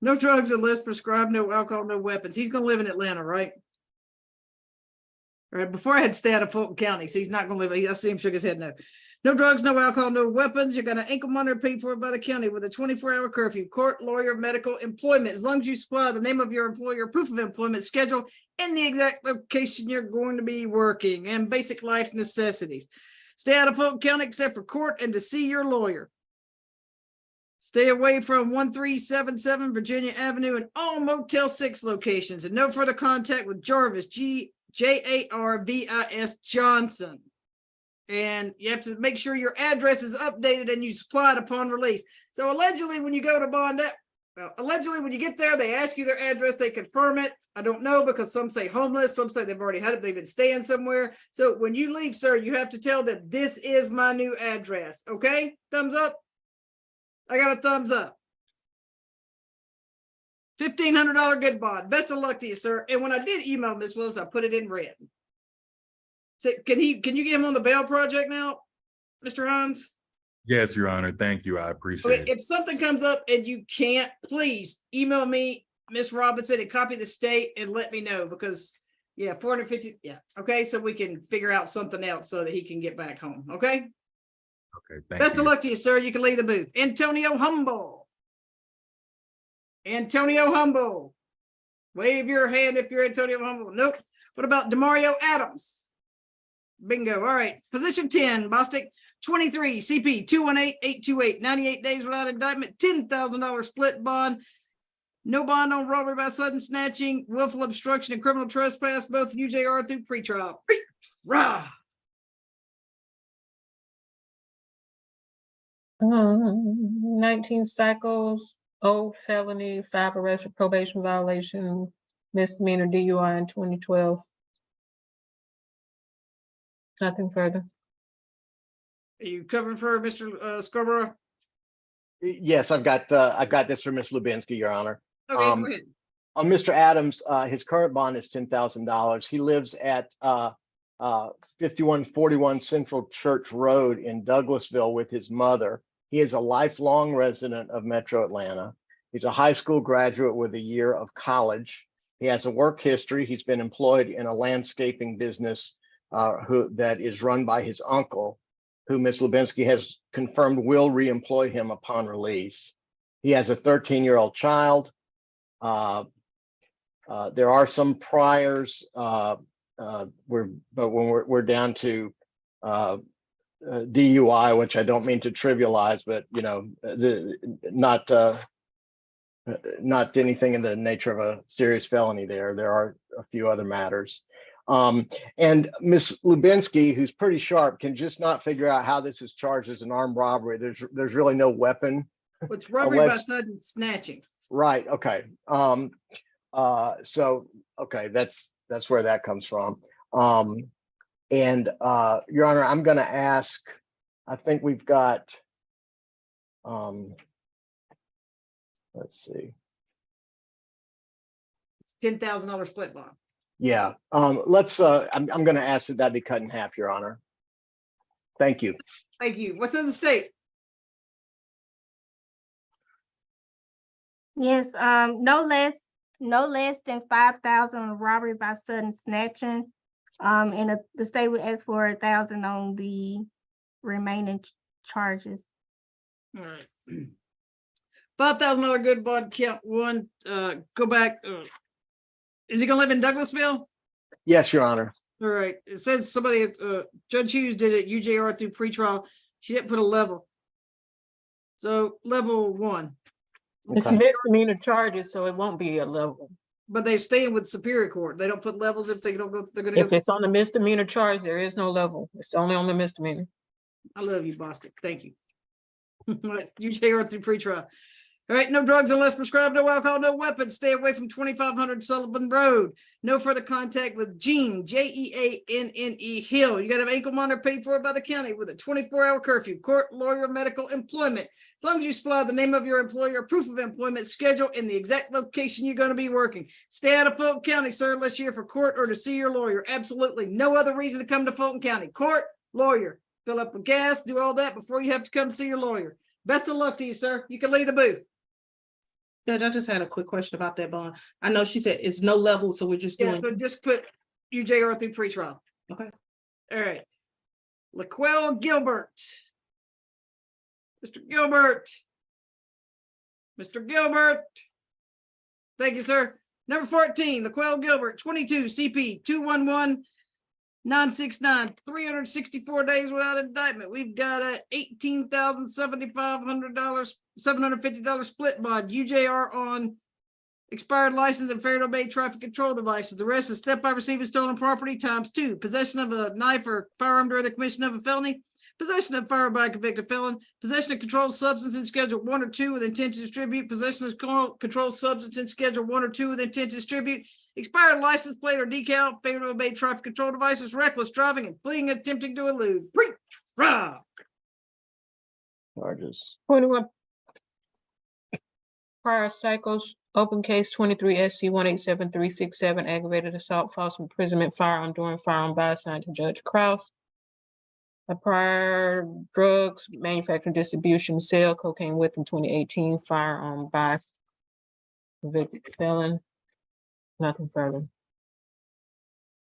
No drugs unless prescribed, no alcohol, no weapons. He's gonna live in Atlanta, right? All right, before I had to stay out of Fulton County, so he's not gonna live, I see him shook his head no. No drugs, no alcohol, no weapons. You're gonna ankle monitor paid for by the county with a 24-hour curfew, court, lawyer, medical, employment. As long as you supply the name of your employer, proof of employment, schedule, and the exact location you're going to be working, and basic life necessities. Stay out of Fulton County except for court and to see your lawyer. Stay away from 1377 Virginia Avenue and all Motel 6 locations, and no further contact with Jarvis, Jarvis Johnson. And you have to make sure your address is updated and you supply it upon release. So allegedly, when you go to bond that, allegedly when you get there, they ask you their address, they confirm it. I don't know, because some say homeless, some say they've already had it, they've been staying somewhere. So when you leave, sir, you have to tell them this is my new address. Okay, thumbs up. I got a thumbs up. $1,500 good bond. Best of luck to you, sir. And when I did email Miss Willis, I put it in red. So can you get him on the bail project now, Mr. Hines? Yes, Your Honor. Thank you. I appreciate Okay, it. if something comes up and you can't, please email me, Miss Robinson, and copy the state and let me know, because yeah, 450. Yeah. Okay. So we can figure out something else so that he can get back home. Okay. Okay. Thank Best you. of luck to you, sir. You can leave the booth. Antonio Humble. Antonio Humble. Wave your hand if you're Antonio Humble. Nope. What about Demario Adams? Bingo. All right. Position 10, Bostic. 23, CP 218828, 98 days without indictment, $10,000 split bond. No bond on robbery by sudden snatching, willful obstruction, and criminal trespass, both UJR through pretrial. Rah. 19 cycles, old felony, 5 arrests for probation violation, misdemeanor DUI in 2012. Nothing further. Are you covering for Mr. Scarborough? Yes, I've got this from Ms. Lubinsky, Your Honor. Okay, go ahead. On Mr. Adams, his current bond is $10,000. He lives at 5141 Central Church Road in Douglasville with his mother. He is a lifelong resident of Metro Atlanta. He's a high school graduate with a year of college. He has a work history. He's been employed in a landscaping business that is run by his uncle, who Ms. Lubinsky has confirmed will reemploy him upon release. He has a 13-year-old child. There are some priors, but when we're down to DUI, which I don't mean to trivialize, but you know, not anything in the nature of a serious felony there. There are a few other matters. And Ms. Lubinsky, who's pretty sharp, can just not figure out how this is charged as an armed robbery. There's really no weapon. It's robbery by sudden snatching. Right. Okay. So okay, that's where that comes from. And Your Honor, I'm going to ask. I think we've got. Let's see. It's $10,000 split bond. Yeah. Let's. I'm going to ask that be cut in half, Your Honor. Thank you. Thank you. What's in the state? Yes, no less than 5,000 on robbery by sudden snatching. And the state would ask for 1,000 on the remaining charges. All right. $5,000 good bond, count one. Go back. Is he gonna live in Douglasville? Yes, Your Honor. All right. It says somebody, Judge Hughes did it, UJR through pretrial. She didn't put a level. So level 1. It's Okay. misdemeanor charges, so it won't be a level. But they're staying with Superior Court. They don't put levels if they don't go. They're gonna If go. it's on the misdemeanor charge, there is no level. It's only on the misdemeanor. I love you, Boston. Thank you. UJR through pretrial. All right, no drugs unless prescribed, no alcohol, no weapons. Stay away from 2500 Sullivan Road. No further contact with Jeanne, Jeanne Hill. You got to have ankle monitor paid for by the county with a 24-hour curfew, court, lawyer, medical, employment. As long as you supply the name of your employer, proof of employment, schedule, and the exact location you're going to be working. Stay out of Fulton County, sir, unless you're here for court or to see your lawyer. Absolutely no other reason to come to Fulton County. Court, lawyer, fill up with gas, do all that before you have to come see your lawyer. Best of luck to you, sir. You can leave the booth. Judge, I just had a quick question about that bond. I know she said it's no level, so we're just Yeah, doing. so just put UJR through pretrial. Okay. All right. Laquel Gilbert. Mr. Gilbert. Mr. Gilbert. Thank you, sir. Number 14, Laquel Gilbert, 22 CP 211969, 364 days without indictment. We've got a $750 split bond, UJR on expired license and failure to obey traffic control devices. The rest is step by receiving stolen property ×2, possession of a knife or firearm during the commission of a felony, possession of firearm by a convicted felon, possession of controlled substance in Schedule 1 or 2 with intent to distribute, possession of controlled substance in Schedule 1 or 2 with intent to distribute, expired license plate or decal, failure to obey traffic control devices, reckless driving, and fleeing attempting to elude. Pre-trial. Charges. 21 prior cycles, open case 23 SC 187367, aggravated assault, false imprisonment, firearm during firearm by assigned to Judge Kraus. A prior drugs, manufacturing, distribution, sale, cocaine with in 2018, firearm by convicted felon. Nothing further.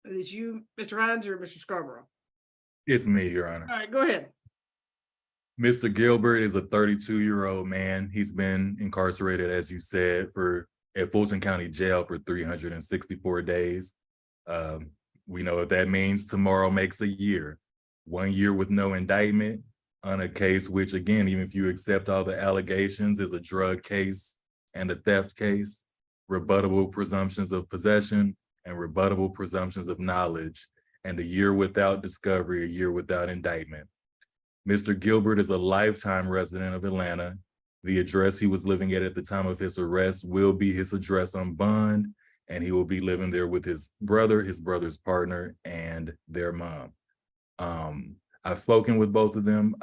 Is you, Mr. Hines or Mr. Scarborough? It's me, Your Honor. All right, go ahead. Mr. Gilbert is a 32-year-old man. He's been incarcerated, as you said, at Fulton County Jail for 364 days. We know what that means. Tomorrow makes a year. 1 year with no indictment on a case which, again, even if you accept all the allegations, is a drug case and a theft case, rebuttable presumptions of possession and rebuttable presumptions of knowledge, and a year without discovery, a year without indictment. Mr. Gilbert is a lifetime resident of Atlanta. The address he was living at the time of his arrest will be his address on bond, and he will be living there with his brother's partner, and their mom. I've spoken with both of them.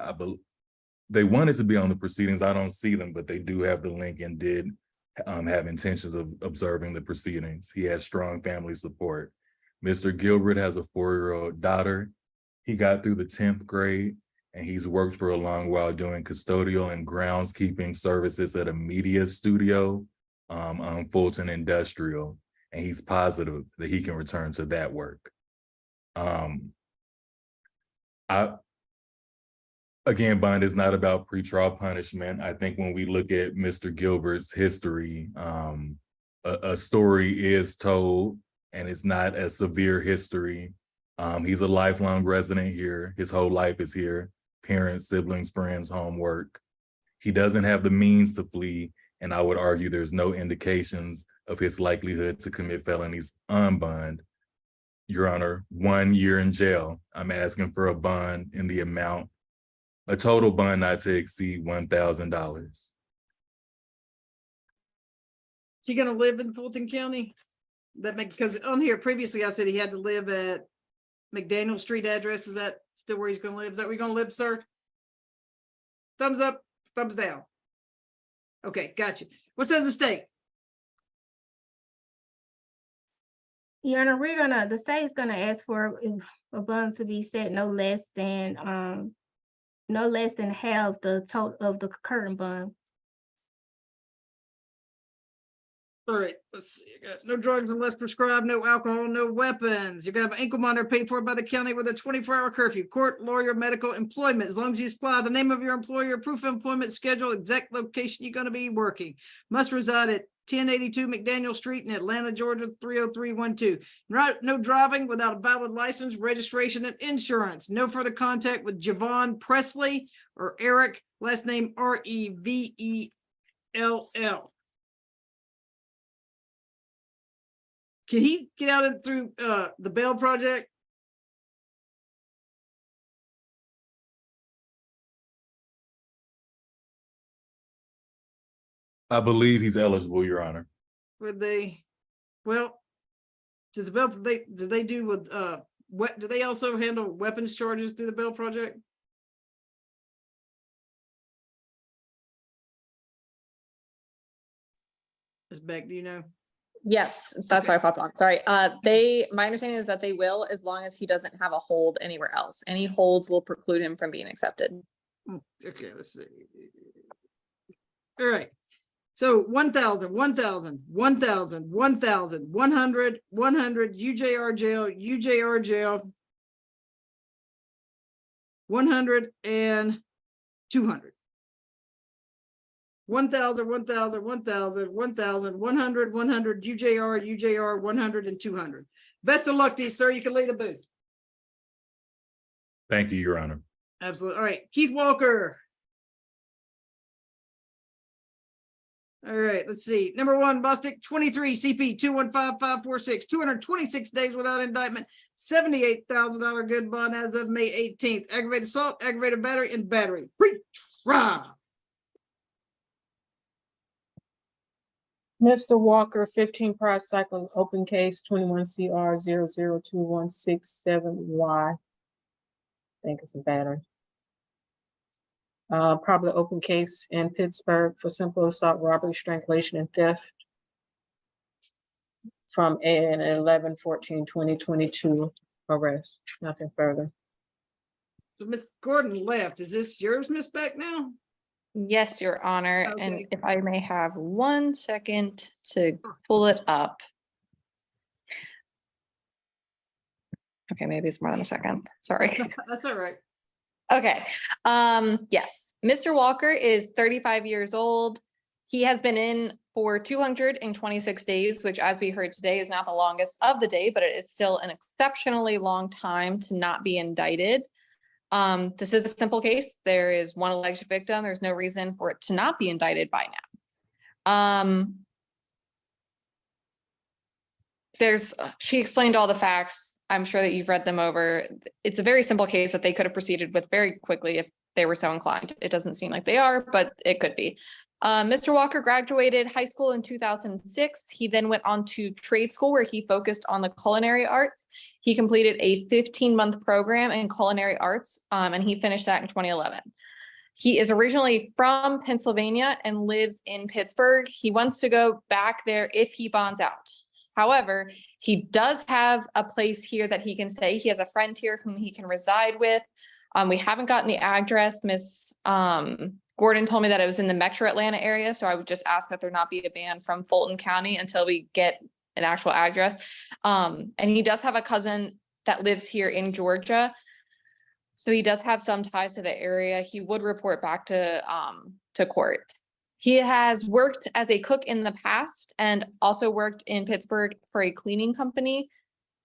They wanted to be on the proceedings. I don't see them, but they do have the link and did have intentions of observing the proceedings. He has strong family support. Mr. Gilbert has a 4-year-old daughter. He got through the 10th grade, and he's worked for a long while doing custodial and groundskeeping services at a media studio on Fulton Industrial, and he's positive that he can return to that work. Again, bond is not about pretrial punishment. I think when we look at Mr. Gilbert's history, a story is told, and it's not a severe history. He's a lifelong resident here. His whole life is here. Parents, siblings, friends, homework. He doesn't have the means to flee, and I would argue there's no indications of his likelihood to commit felonies on bond. Your Honor, 1 year in jail. I'm asking for a bond in the amount, a total bond not to exceed $1,000. Is he gonna live in Fulton County? Because on here previously I said he had to live at McDaniel Street address. Is that still where he's gonna live? Is that where you're gonna live, sir? Thumbs up, thumbs down. Okay, got you. What says the state? Your Honor, the state's gonna ask for a bond to be set no less than half the total of the current bond. All right, let's see. You got no drugs unless prescribed, no alcohol, no weapons. You're gonna have an ankle monitor paid for by the county with a 24-hour curfew. Court, lawyer, medical, employment. As long as you supply the name of your employer, proof of employment, schedule, exact location you're gonna be working. Must reside at 1082 McDaniel Street in Atlanta, Georgia, 30312. Right, no driving without a valid license, registration, and insurance. No further contact with Javon Presley or Eric, last name Revell. Can he get out and through the Bell Project? I believe he's eligible, Your Honor. Would they, well, does the Bell, do they do with, what, do they also handle weapons charges through the Bell Project? Ms. Beck, do you know? Yes, that's Okay. why I popped on. Sorry. My understanding is that they will, as long as he doesn't have a hold anywhere else. Any holds will preclude him from being accepted. Okay, let's see. All right. So 1,000, 1,000, 1,000, 1,000, 100, 100, UJR jail, UJR jail. 100 and 200. 1,000, 1,000, 1,000, 1,000, 100, 100, UJR, UJR, 100 and 200. Best of luck to you, sir. You can lead the booth. Thank you, Your Honor. Absolutely. All right, Keith Walker. All right, let's see. Number one, Bostic 23 CP 215546, 226 days without indictment, $78,000 good bond as of May 18th. Aggravated assault, aggravated battery, and battery. Pre-trial. Mr. Walker, 15 Price Cycle, open case 21 CR 0021667Y. I think it's a battery. Probably open case in Pittsburgh for simple assault, robbery, strangulation, and theft from an 11/14/2022 arrest. Nothing further. So Miss Gordon left. Is this yours, Miss Beck now? Yes, Your Honor, and Okay. if I may have 1 second to pull it up. Okay, maybe it's more than a second, sorry. That's all right. Okay, yes, Mr. Walker is 35 years old. He has been in for 226 days, which, as we heard today, is not the longest of the day, but it is still an exceptionally long time to not be indicted. This is a simple case. There is one alleged victim. There's no reason for it to not be indicted by now. She explained all the facts. I'm sure that you've read them over. It's a very simple case that they could have proceeded with very quickly if they were so inclined. It doesn't seem like they are, but it could be. Mr. Walker graduated high school in 2006. He then went on to trade school where he focused on the culinary arts. He completed a 15-month program in culinary arts, and he finished that in 2011. He is originally from Pennsylvania and lives in Pittsburgh. He wants to go back there if he bonds out. However, he does have a place here that he can stay. He has a friend here whom he can reside with. We haven't gotten the address. Miss Gordon told me that it was in the Metro Atlanta area, so I would just ask that there not be a ban from Fulton County until we get an actual address. And he does have a cousin that lives here in Georgia, so he does have some ties to the area. He would report back to court. He has worked as a cook in the past and also worked in Pittsburgh for a cleaning company.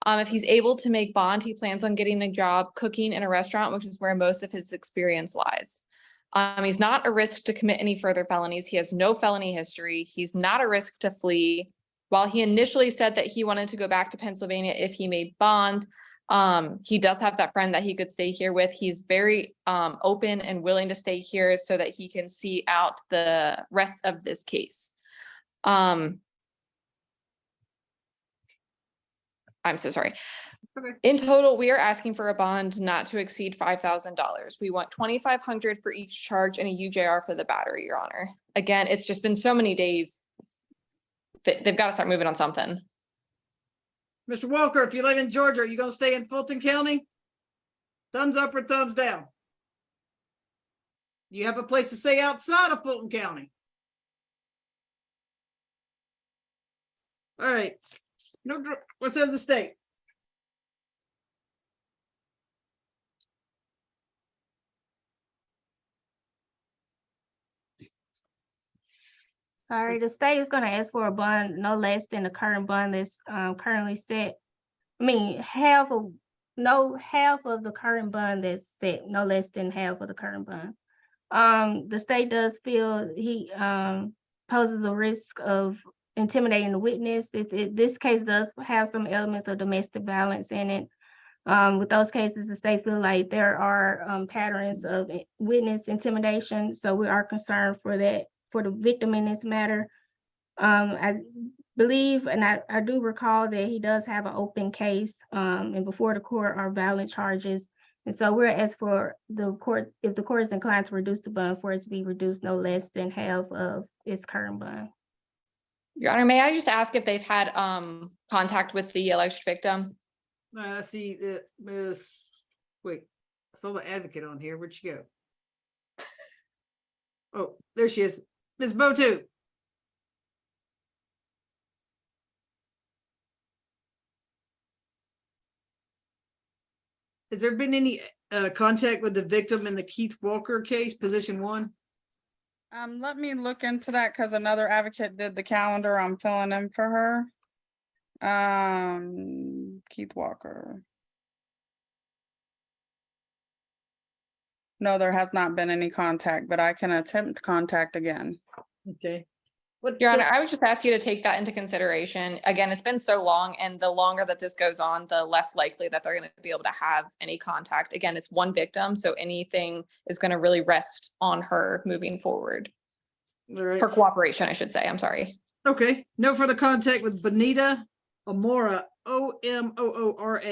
If he's able to make bond, he plans on getting a job cooking in a restaurant, which is where most of his experience lies. He's not a risk to commit any further felonies. He has no felony history. He's not a risk to flee. While he initially said that he wanted to go back to Pennsylvania if he made bond, he does have that friend that he could stay here with. He's very open and willing to stay here so that he can see out the rest of this case. I'm so sorry. Okay. In total, we are asking for a bond not to exceed $5,000. We want $2,500 for each charge and a UJR for the battery, Your Honor. Again, it's just been so many days. They've got to start moving on something. Mr. Walker, if you live in Georgia, are you gonna stay in Fulton County? Thumbs up or thumbs down? You have a place to stay outside of Fulton County. All right. No, what says the state? All right, the state is gonna ask for a bond no less than the current bond that's currently set. I mean, half of the current bond that's set, no less than half of the current bond. The state does feel he poses a risk of intimidating the witness. This case does have some elements of domestic violence in it. With those cases, the state feel like there are patterns of witness intimidation, so we are concerned for that, for the victim in this matter. I believe, and I do recall that he does have an open case, and before the court are valid charges. And so we're asked for the court, if the court is inclined to reduce the bond, for it to be reduced no less than half of its current bond. Your Honor, may I just ask if they've had contact with the alleged victim? I see that Miss, wait, I saw the advocate on here. Where'd she go? Oh, there she is. Ms. Botu. Has there been any contact with the victim in the Keith Walker case, position 1? Let me look into that because another advocate did the calendar. I'm filling in for her. Keith Walker. No, there has not been any contact, but I can attempt contact again. Okay. What, Your so- Honor, I would just ask you to take that into consideration. Again, it's been so long, and the longer that this goes on, the less likely that they're going to be able to have any contact. Again, it's one victim, so anything is going to really rest on her moving forward. all right. Her cooperation, I should say. I'm sorry. Okay, no further contact with Bonita Omora, Omoora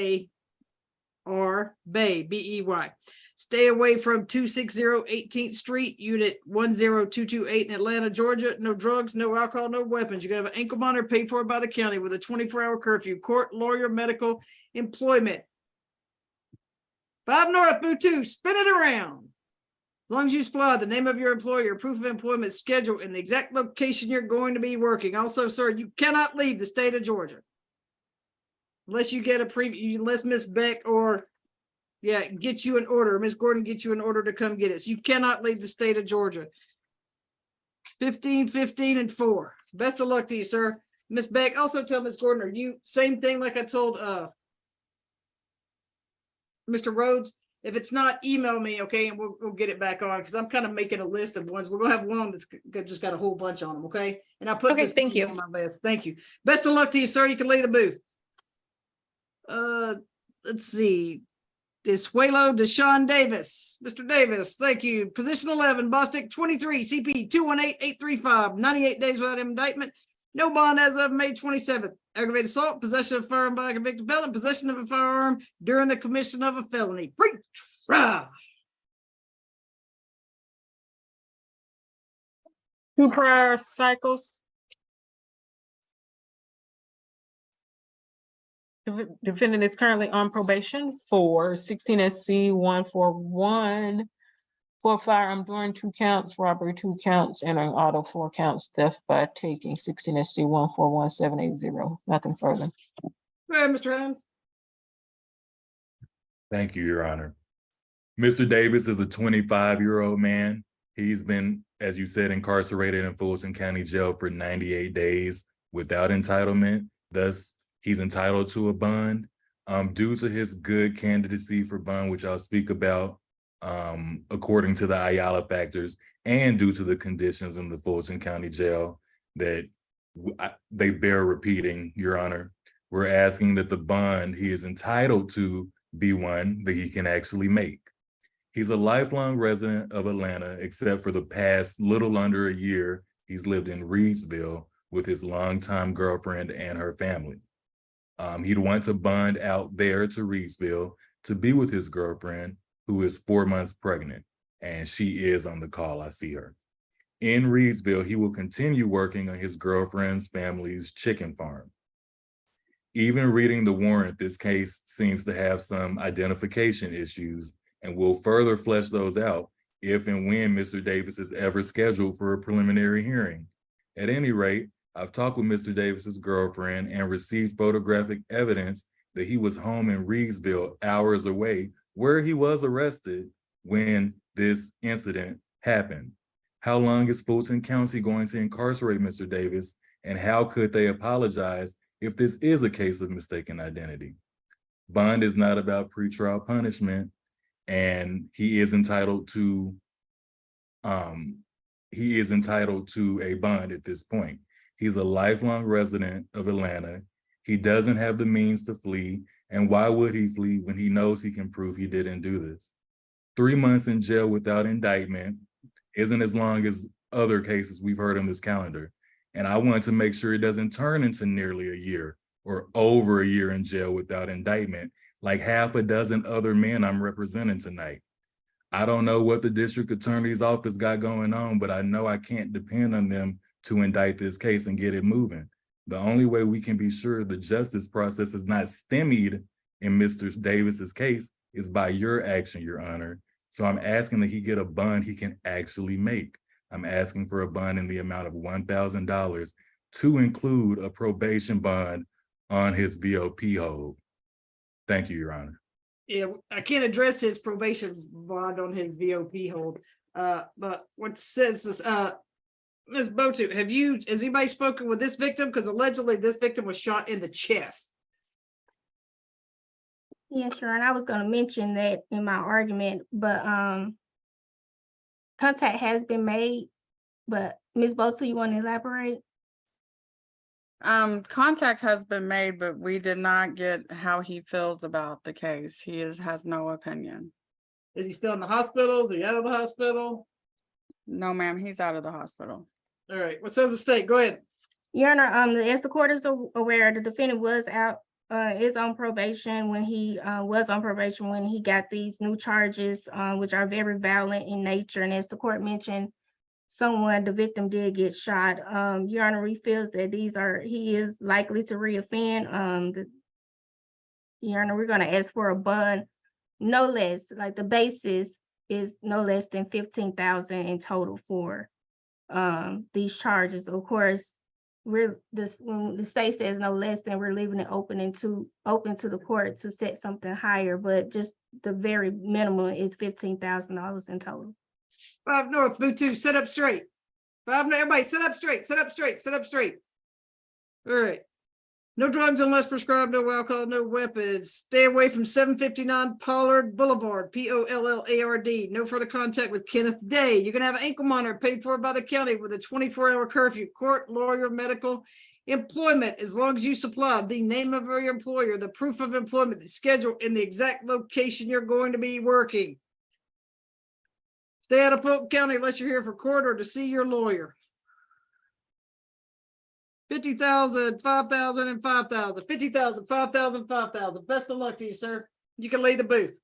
Bay, Bey. Stay away from 260 18th Street, Unit 10228 in Atlanta, Georgia. No drugs, no alcohol, no weapons. You're gonna have an ankle monitor paid for by the county with a 24-hour curfew, court, lawyer, medical, employment. 5 North, Boo 2, spin it around. As long as you supply the name of your employer, proof of employment schedule, and the exact location you're going to be working. Also, sir, you cannot leave the state of Georgia. Unless you get unless Miss Beck or, get you an order, Miss Gordon get you an order to come get it. So you cannot leave the state of Georgia. 15, 15, and 4. Best of luck to you, sir. Miss Beck, also tell Miss Gordon, are you, same thing like I told Mr. Rhodes? If it's not, email me, okay, and we'll get it back on, because I'm kind of making a list of ones. We're gonna have one that's just got a whole bunch on them, okay? And I put Okay, this thank you. on my list. Thank you. Best of luck to you, sir. You can leave the booth. Let's see. Desuelo Deshaun Davis. Mr. Davis, thank you. Position 11, Bostic 23, CP 218835, 98 days without indictment. No bond as of May 27th. Aggravated assault, possession of a firearm by a convicted felon, possession of a firearm during the commission of a felony. Pre-trial. 2 prior cycles. Defendant is currently on probation for 16 SC 141 for firearm during 2 counts, robbery 2 counts, entering auto 4 counts, theft by taking 16 SC 141780. Nothing further. Go ahead, Mr. Adams. Thank you, Your Honor. Mr. Davis is a 25-year-old man. He's been, as you said, incarcerated in Fulton County Jail for 98 days without entitlement. Thus, he's entitled to a bond. Due to his good candidacy for bond, which I'll speak about, according to the Ayala factors, and due to the conditions in the Fulton County Jail that they bear repeating, Your Honor, we're asking that the bond he is entitled to be one that he can actually make. He's a lifelong resident of Atlanta, except for the past little under a year he's lived in Reedsville with his longtime girlfriend and her family. He'd want to bond out there to Reedsville to be with his girlfriend, who is 4 months pregnant, and she is on the call. I see her. In Reedsville, he will continue working on his girlfriend's family's chicken farm. Even reading the warrant, this case seems to have some identification issues, and we'll further flesh those out if and when Mr. Davis is ever scheduled for a preliminary hearing. At any rate, I've talked with Mr. Davis's girlfriend and received photographic evidence that he was home in Reedsville, hours away, where he was arrested when this incident happened. How long is Fulton County going to incarcerate Mr. Davis, and how could they apologize if this is a case of mistaken identity? Bond is not about pretrial punishment, and he is entitled to a bond at this point. He's a lifelong resident of Atlanta. He doesn't have the means to flee, and why would he flee when he knows he can prove he didn't do this? 3 months in jail without indictment isn't as long as other cases we've heard on this calendar. And I want to make sure it doesn't turn into nearly a year or over a year in jail without indictment, like half a dozen other men I'm representing tonight. I don't know what the district attorney's office got going on, but I know I can't depend on them to indict this case and get it moving. The only way we can be sure the justice process is not stymied in Mr. Davis's case is by your action, Your Honor. So I'm asking that he get a bond he can actually make. I'm asking for a bond in the amount of $1,000 to include a probation bond on his VOP hold. Thank you, Your Honor. Yeah, I can't address his probation bond on his VOP hold. But what says this, Ms. Botu, has anybody spoken with this victim? Because allegedly this victim was shot in the chest. Yeah, sure. And I was gonna mention that in my argument, but contact has been made. But Ms. Botu, you want to elaborate? Contact has been made, but we did not get how he feels about the case. Has no opinion. Is he still in the hospital? Is he out of the hospital? No, ma'am, he's out of the hospital. All right, what says the state? Go ahead. Your Honor, as the court is aware, the defendant was is on probation when he got these new charges, which are very violent in nature. And as the court mentioned, the victim did get shot. Your Honor, he feels that he is likely to reoffend. Your Honor, we're gonna ask for a bond, no less, like the basis is no less than 15,000 in total for these charges. Of course, when the state says no less, then we're leaving it open to the court to set something higher, but just the very minimum is $15,000 in total. 5 North, Boot 2, sit up straight. 5, everybody sit up straight, sit up straight, sit up straight. All right. No drugs unless prescribed, no alcohol, no weapons. Stay away from 759 Pollard Boulevard, Pollard. No further contact with Kenneth Day. You're gonna have an ankle monitor paid for by the county with a 24-hour curfew. Court, lawyer, medical, employment, as long as you supply the name of your employer, the proof of employment, the schedule, and the exact location you're going to be working. Stay out of Fulton County unless you're here for court or to see your lawyer. 50,000, 5,000, and 5,000. 50,000, 5,000, 5,000. Best of luck to you, sir. You can leave the booth.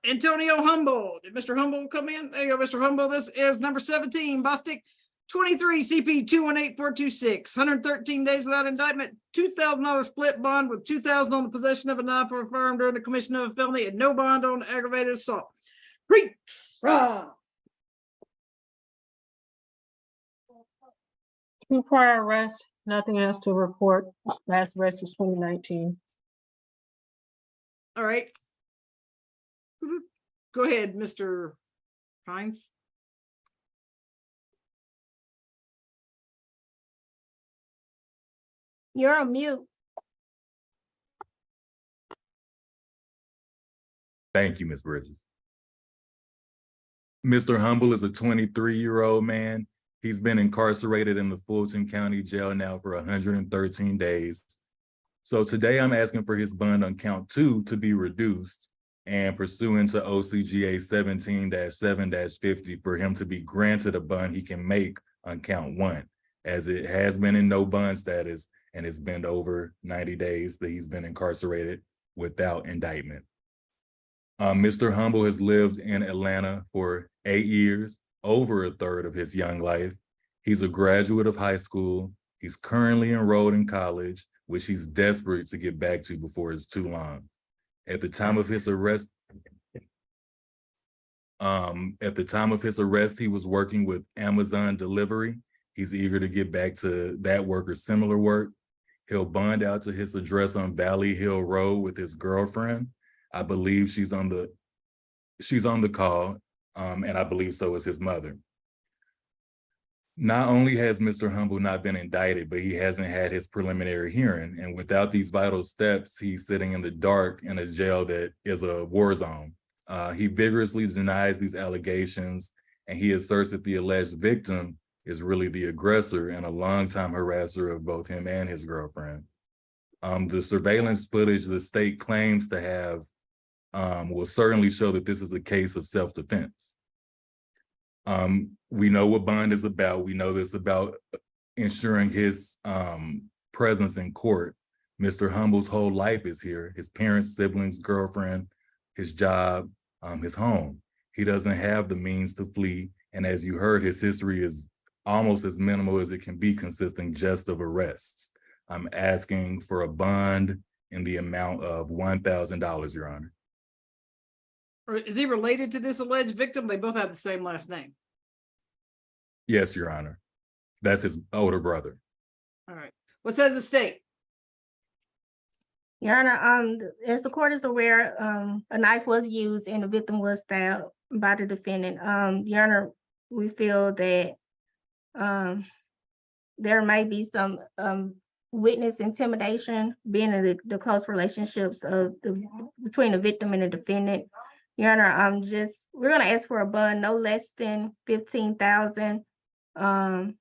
Antonio Humboldt. Did Mr. Humboldt come in? There you go, Mr. Humboldt. This is number 17, Bostic 23 CP 218426. 113 days without indictment. $2,000 split bond with $2,000 on the possession of a knife or a firearm during the commission of a felony and no bond on aggravated assault. Preach. Rah. 2 prior arrests, nothing else to report. Last arrest was 2019. All right. Go ahead, Mr. Hines. You're on mute. Thank you, Ms. Bridges. Mr. Humble is a 23-year-old man. He's been incarcerated in the Fulton County Jail now for 113 days. So today I'm asking for his bond on count 2 to be reduced and pursuant to OCGA 17-7-50 for him to be granted a bond he can make on count 1, as it has been in no bond status and it's been over 90 days that he's been incarcerated without indictment. Mr. Humble has lived in Atlanta for 8 years, over a third of his young life. He's a graduate of high school. He's currently enrolled in college, which he's desperate to get back to before it's too long. At the time of his arrest, he was working with Amazon Delivery. He's eager to get back to that work or similar work. He'll bond out to his address on Valley Hill Road with his girlfriend. I believe she's on the call, and I believe so is his mother. Not only has Mr. Humble not been indicted, but he hasn't had his preliminary hearing. And without these vital steps, he's sitting in the dark in a jail that is a war zone. He vigorously denies these allegations, and he asserts that the alleged victim is really the aggressor and a longtime harasser of both him and his girlfriend. The surveillance footage the state claims to have will certainly show that this is a case of self-defense. We know what bond is about. We know this about ensuring his presence in court. Mr. Humble's whole life is here. His parents, siblings, girlfriend, his job, his home. He doesn't have the means to flee. And as you heard, his history is almost as minimal as it can be, consisting just of arrests. I'm asking for a bond in the amount of $1,000, Your Honor. Or is he related to this alleged victim? They both have the same last name. Yes, Your Honor. That's his older brother. All right. What says the state? Your Honor, as the court is aware, a knife was used and the victim was stabbed by the defendant. Your Honor, we feel that, there may be some, witness intimidation being in the close relationships between the victim and the defendant. Your Honor, we're gonna ask for a bond no less than 15,000, on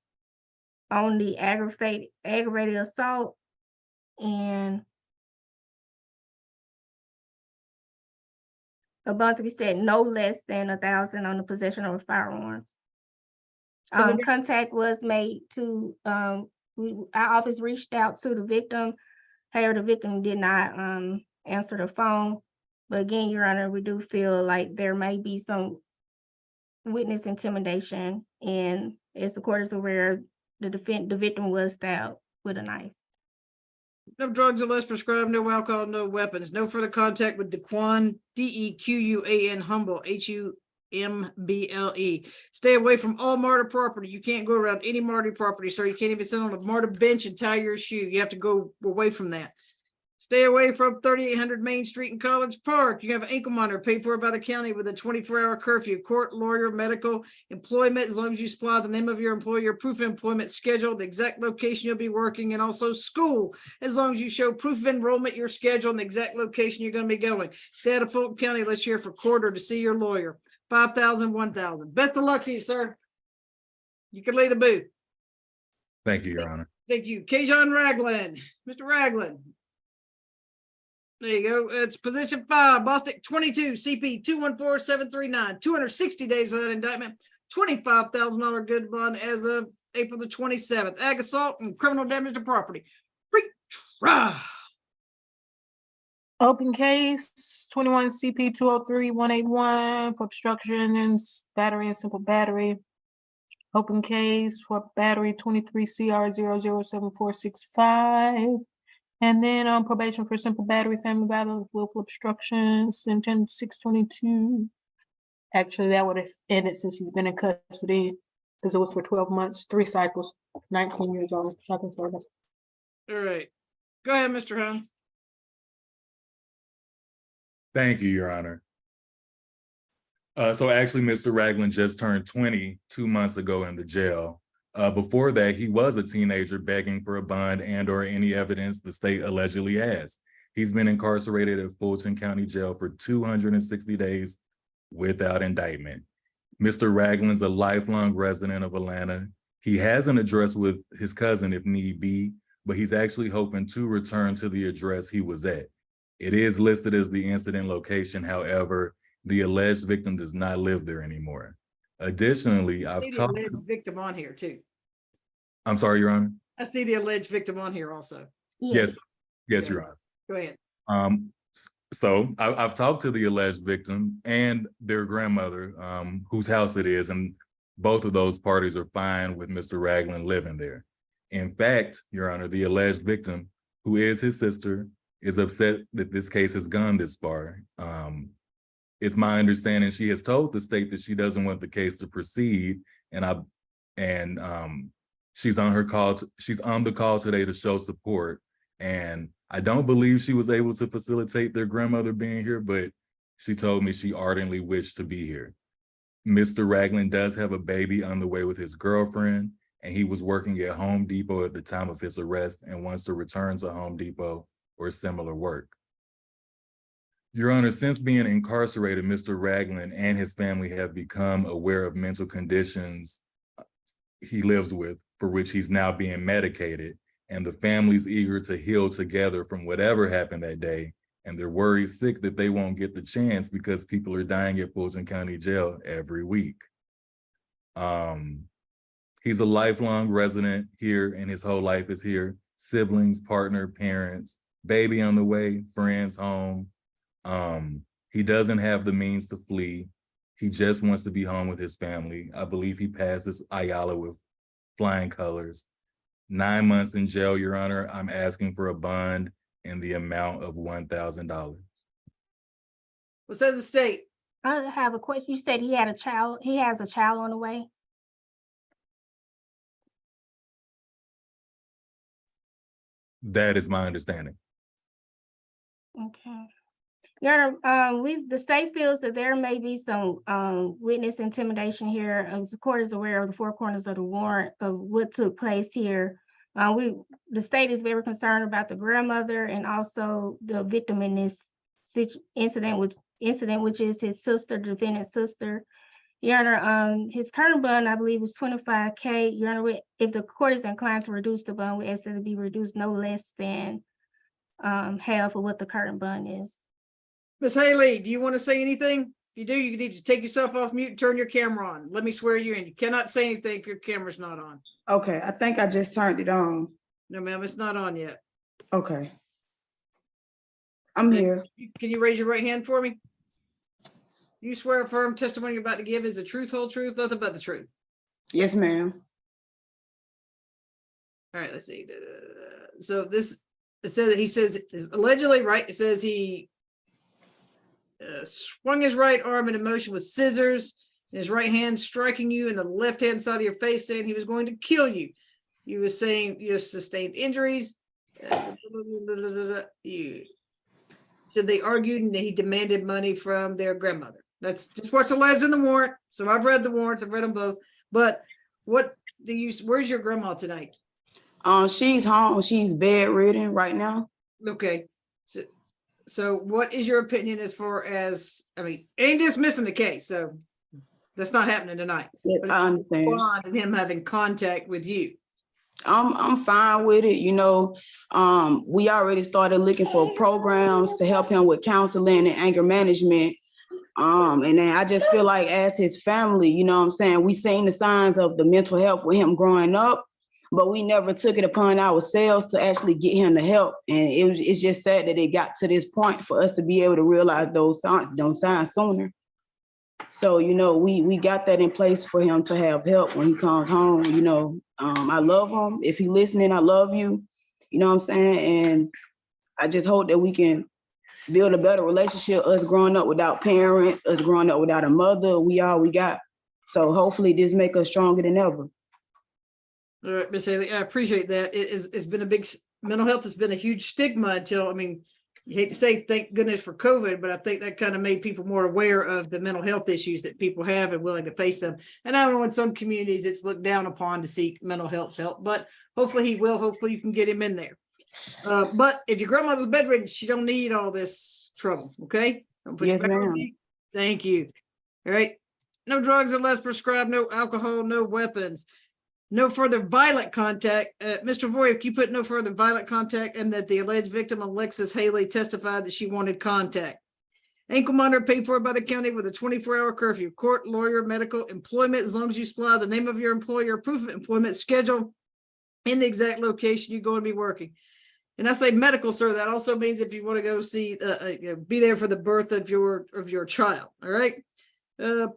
the aggravated assault and a bond to be set no less than 1,000 on the possession of a firearm. Has it been- Contact was made to, our office reached out to the victim. However, the victim did not, answer the phone. But again, Your Honor, we do feel like there may be some witness intimidation, and as the court is aware, the victim was stabbed with a knife. No drugs unless prescribed, no alcohol, no weapons, no further contact with Dequan, Dequan Humble, Humble. Stay away from all MARTA property. You can't go around any MARTA property, sir. You can't even sit on a MARTA bench and tie your shoe. You have to go away from that. Stay away from 3800 Main Street in College Park. You have an ankle monitor paid for by the county with a 24-hour curfew, court, lawyer, medical, employment, as long as you supply the name of your employer, proof of employment schedule, the exact location you'll be working, and also school, as long as you show proof of enrollment, your schedule, and the exact location you're going to be going. Stay out of Fulton County unless you're here for court or to see your lawyer. 5,000, 1,000. Best of luck to you, sir. You can leave the booth. Thank you, Your Honor. Thank you. Kajon Ragland. Mr. Ragland. There you go. It's position 5, Bostic 22, CP 214739, 260 days without indictment, $25,000 good bond as of April the 27th. Ag assault and criminal damage to property. Pre-trial. Open case 21 CP 203-181 for obstruction and battery and simple battery. Open case for battery 23 CR 007465. And then on probation for simple battery, family violence, willful obstruction, sentence 622. Actually, that would have ended since he's been in custody because it was for 12 months, 3 cycles, 19 years old. Second service. All right. Go ahead, Mr. Hunt. Thank you, Your Honor. So actually, Mr. Ragland just turned 20 2 months ago in the jail. Before that, he was a teenager begging for a bond and or any evidence the state allegedly has. He's been incarcerated at Fulton County Jail for 260 days without indictment. Mr. Ragland's a lifelong resident of Atlanta. He has an address with his cousin if need be, but he's actually hoping to return to the address he was at. It is listed as the incident location. However, the alleged victim does not live there anymore. Additionally, I see the alleged victim on here too. I'm sorry, Your Honor. I see the alleged victim on here also. Yes, Yeah. Your Honor. Go ahead. So I've talked to the alleged victim and their grandmother, whose house it is, and both of those parties are fine with Mr. Ragland living there. In fact, Your Honor, the alleged victim, who is his sister, is upset that this case has gone this far. It's my understanding she has told the state that she doesn't want the case to proceed, and she's on the call today to show support. And I don't believe she was able to facilitate their grandmother being here, but she told me she ardently wished to be here. Mr. Ragland does have a baby on the way with his girlfriend, and he was working at Home Depot at the time of his arrest and wants to return to Home Depot or similar work. Your Honor, since being incarcerated, Mr. Ragland and his family have become aware of mental conditions he lives with, for which he's now being medicated, and the family's eager to heal together from whatever happened that day, and they're worried sick that they won't get the chance because people are dying at Fulton County Jail every week. He's a lifelong resident here and his whole life is here. Siblings, partner, parents, baby on the way, friends home. He doesn't have the means to flee. He just wants to be home with his family. I believe he passes Ayala with flying colors. 9 months in jail, Your Honor. I'm asking for a bond in the amount of $1,000. What says the state? I have a question. You said he has a child on the way? That is my understanding. Okay. Your Honor, the state feels that there may be some witness intimidation here. As the court is aware of the four corners of the warrant of what took place here. The state is very concerned about the grandmother and also the victim in this incident, which is his sister, defendant's sister. Your Honor, his current bond, I believe, was $25K. Your Honor, if the court is inclined to reduce the bond, we ask that it be reduced no less than half of what the current bond is. Miss Haley, do you want to say anything? If you do, you need to take yourself off mute and turn your camera on. Let me swear you in. You cannot say anything if your camera's not on. Okay, I think I just turned it on. No, ma'am, it's not on yet. Okay. I'm here. Can you raise your right hand for me? You swear affirm testimony you're about to give is the truth, whole truth, nothing but the truth. Yes, ma'am. All right, let's see. So this, it says, he says, is allegedly, right? It says he swung his right arm in motion with scissors, and his right hand striking you in the left-hand side of your face, saying he was going to kill you. He was saying you sustained injuries. You said they argued and he demanded money from their grandmother. That's just what's alleged in the warrant. So I've read the warrants, I've read them both. But what do you, where's your grandma tonight? She's home. She's bedridden right now. Okay. So what is your opinion as far as, I mean, ain't dismissing the case, so that's not happening tonight. But I understand. bond and him having contact with you. I'm fine with it. You know, we already started looking for programs to help him with counseling and anger management. And then I just feel like as his family, you know what I'm saying, we seen the signs of the mental health with him growing up, but we never took it upon ourselves to actually get him the help. And it's just sad that it got to this point for us to be able to realize those signs sooner. So, you know, we got that in place for him to have help when he comes home. You know, I love him. If he's listening, I love you. You know what I'm saying? And I just hope that we can build a better relationship, us growing up without parents, us growing up without a mother. We all we got. So hopefully this make us stronger than ever. All right, Miss Haley, I appreciate that. It's been a big, mental health has been a huge stigma until, I mean, you hate to say thank goodness for COVID, but I think that kind of made people more aware of the mental health issues that people have and willing to face them. And I know in some communities it's looked down upon to seek mental health help, but hopefully he will. Hopefully you can get him in there. But if your grandmother's bedridden, she don't need all this trouble, okay? Don't put Yes, you back on ma'am. mute. Thank you. All right. No drugs unless prescribed, no alcohol, no weapons. No further violent contact. Mr. Voigt, you put no further violent contact and that the alleged victim, Alexis Haley, testified that she wanted contact. Ankle monitor paid for by the county with a 24-hour curfew. Court, lawyer, medical, employment, as long as you supply the name of your employer, proof of employment, schedule, in the exact location you're going to be working. And I say medical, sir, that also means if you want to go see, be there for the birth of your child, all right? But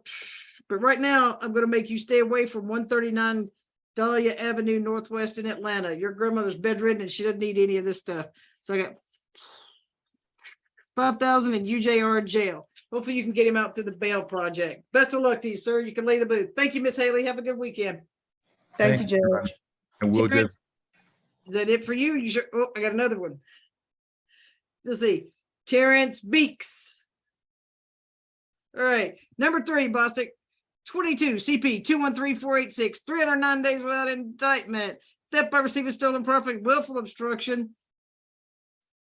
right now, I'm going to make you stay away from 139 Dahlia Avenue Northwest in Atlanta. Your grandmother's bedridden and she doesn't need any of this stuff. So I got 5,000 in UJR jail. Hopefully you can get him out through the bail project. Best of luck to you, sir. You can lay the booth. Thank you, Miss Haley. Have a good weekend. Thank you, Judge. And we'll Terrence, just, is that it for you? You sure? Oh, I got another one. Let's see. Terrence Beeks. All right. Number 3, Bostic. 22 CP 213486, 309 days without indictment. Theft by receiving stolen property, willful obstruction,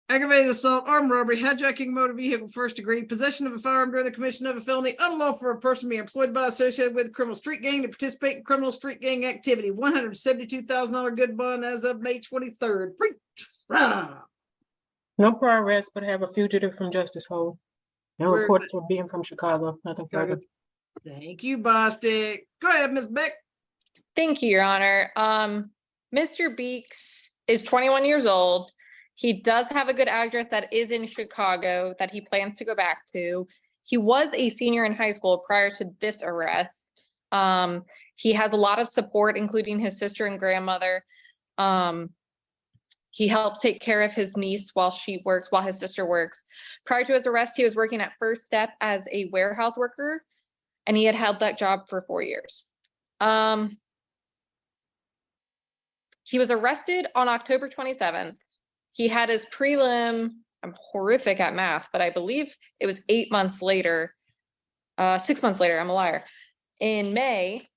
aggravated assault, armed robbery, hijacking motor vehicle first degree, possession of a firearm during the commission of a felony, unlawful for a person to be employed by, associated with a criminal street gang to participate in criminal street gang activity. $172,000 good bond as of May 23rd. No prior arrests, but have a fugitive from justice hold. No Where is reports of being from Chicago, nothing further. Thank you, Bostic. Go ahead, Ms. Beck. Thank you, Your Honor. Mr. Beeks is 21 years old. He does have a good address that is in Chicago that he plans to go back to. He was a senior in high school prior to this arrest. He has a lot of support, including his sister and grandmother. He helps take care of his niece while his sister works. Prior to his arrest, he was working at First Step as a warehouse worker, and he had held that job for 4 years. He was arrested on October 27th. He had his prelim I'm horrific at math, but I believe it was 8 months later, 6 months later, I'm a liar, in May.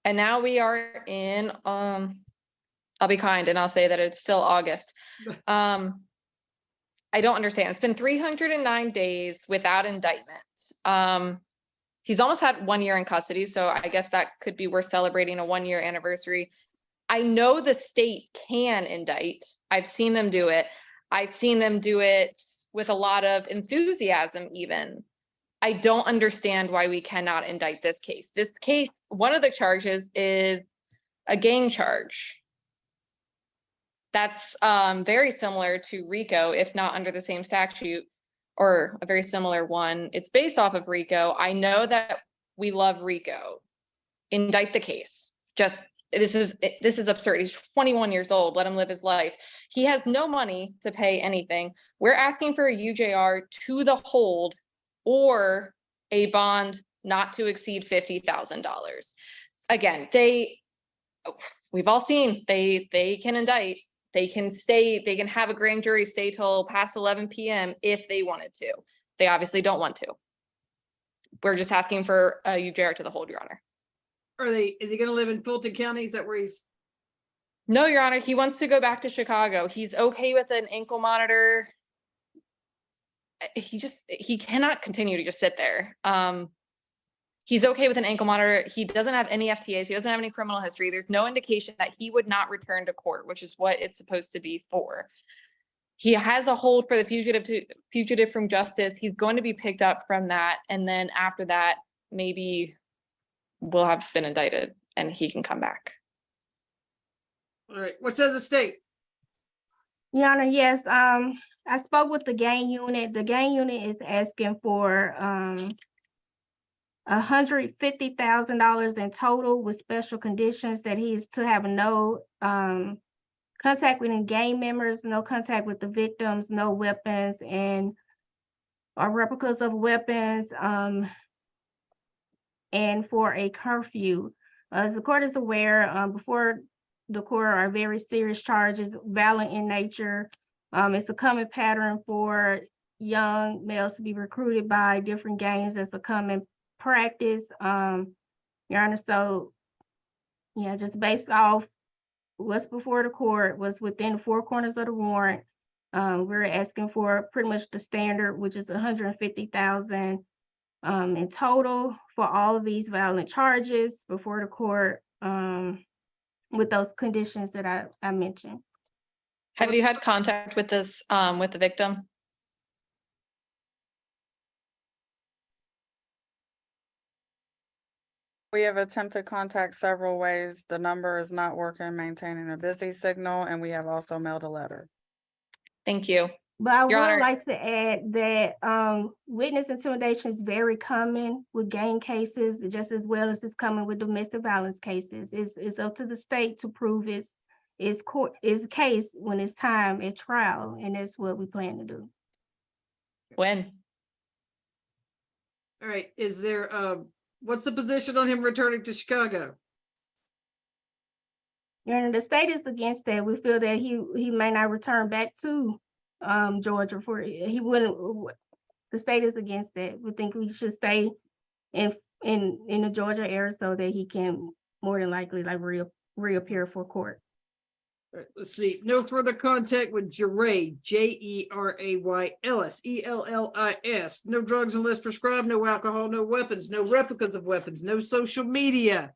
And now we are in, I'll be kind and I'll say that it's still August. I don't understand. It's been 309 days without indictment. He's almost had 1 year in custody, so I guess that could be worth celebrating a 1 year anniversary. I know the state can indict. I've seen them do it. I've seen them do it with a lot of enthusiasm even. I don't understand why we cannot indict this case. This case, one of the charges is a gang charge. That's very similar to RICO, if not under the same statute, or a very similar one. It's based off of RICO. I know that we love RICO. Indict the case. Just, this is absurd. He's 21 years old. Let him live his life. He has no money to pay anything. We're asking for a UJR to the hold or a bond not to exceed $50,000. Again, we've all seen, they can indict. They can have a grand jury stay till past 11 p.m. if they wanted to. They obviously don't want to. We're just asking for a UJR to the hold, Your Honor. Is he gonna live in Fulton County? Is that where he's? No, Your Honor, he wants to go back to Chicago. He's okay with an ankle monitor. He cannot continue to just sit there. He's okay with an ankle monitor. He doesn't have any FTAs. He doesn't have any criminal history. There's no indication that he would not return to court, which is what it's supposed to be for. He has a hold for the fugitive from justice. He's going to be picked up from that. And then after that, maybe we'll have been indicted and he can come back. All right, what says the state? Your Honor, yes, I spoke with the gang unit. The gang unit is asking for $150,000 in total with special conditions that he's to have no contact with any gang members, no contact with the victims, no weapons or replicas of weapons, and for a curfew. As the court is aware, before the court are very serious charges, violent in nature. It's a common pattern for young males to be recruited by different gangs. That's a common practice, Your Honor. So, yeah, just based off what's before the court, was within the four corners of the warrant. We're asking for pretty much the standard, which is $150,000 in total for all of these violent charges before the court, with those conditions that I mentioned. Have you had contact with this, with the victim? We have attempted contact several ways. The number is not working, maintaining a busy signal, and we have also mailed a letter. Thank you. But I Your would Honor. like to add that witness intimidation is very common with gang cases, just as well as it's common with domestic violence cases. It's up to the state to prove its case when it's time at trial, and that's what we plan to do. When? All right, is there, what's the position on him returning to Chicago? And the state is against that. We feel that he may not return back to Georgia he wouldn't. The state is against that. We think we should stay in the Georgia area so that he can more than likely like reappear for court. All right, let's see. No further contact with Jeray, Jeray Ellis, ELLIS. No drugs unless prescribed, no alcohol, no weapons, no replicas of weapons, no social media.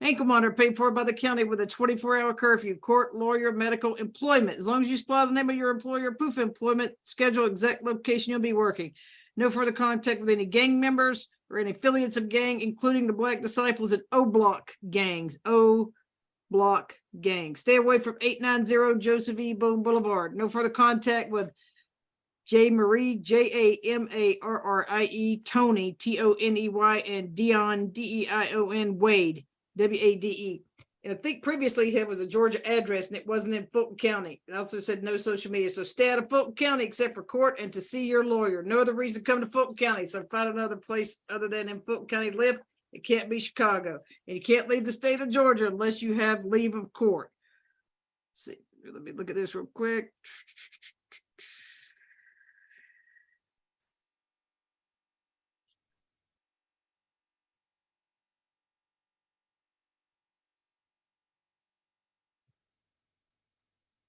Ankle monitor paid for by the county with a 24-hour curfew, court, lawyer, medical, employment. As long as you supply the name of your employer, proof of employment, schedule, exact location you'll be working. No further contact with any gang members or any affiliates of gang, including the Black Disciples and O-Block gangs. O-Block gang. Stay away from 890 Joseph E. Bone Boulevard. No further contact with J. Marie, Jamarrie, Tony, Toney, and Dion, Deion, Wade. Wade. And I think previously it was a Georgia address and it wasn't in Fulton County. It also said no social media. So stay out of Fulton County except for court and to see your lawyer. No other reason to come to Fulton County. So find another place other than in Fulton County to live. It can't be Chicago. And you can't leave the state of Georgia unless you have leave of court. Let's see, let me look at this real quick.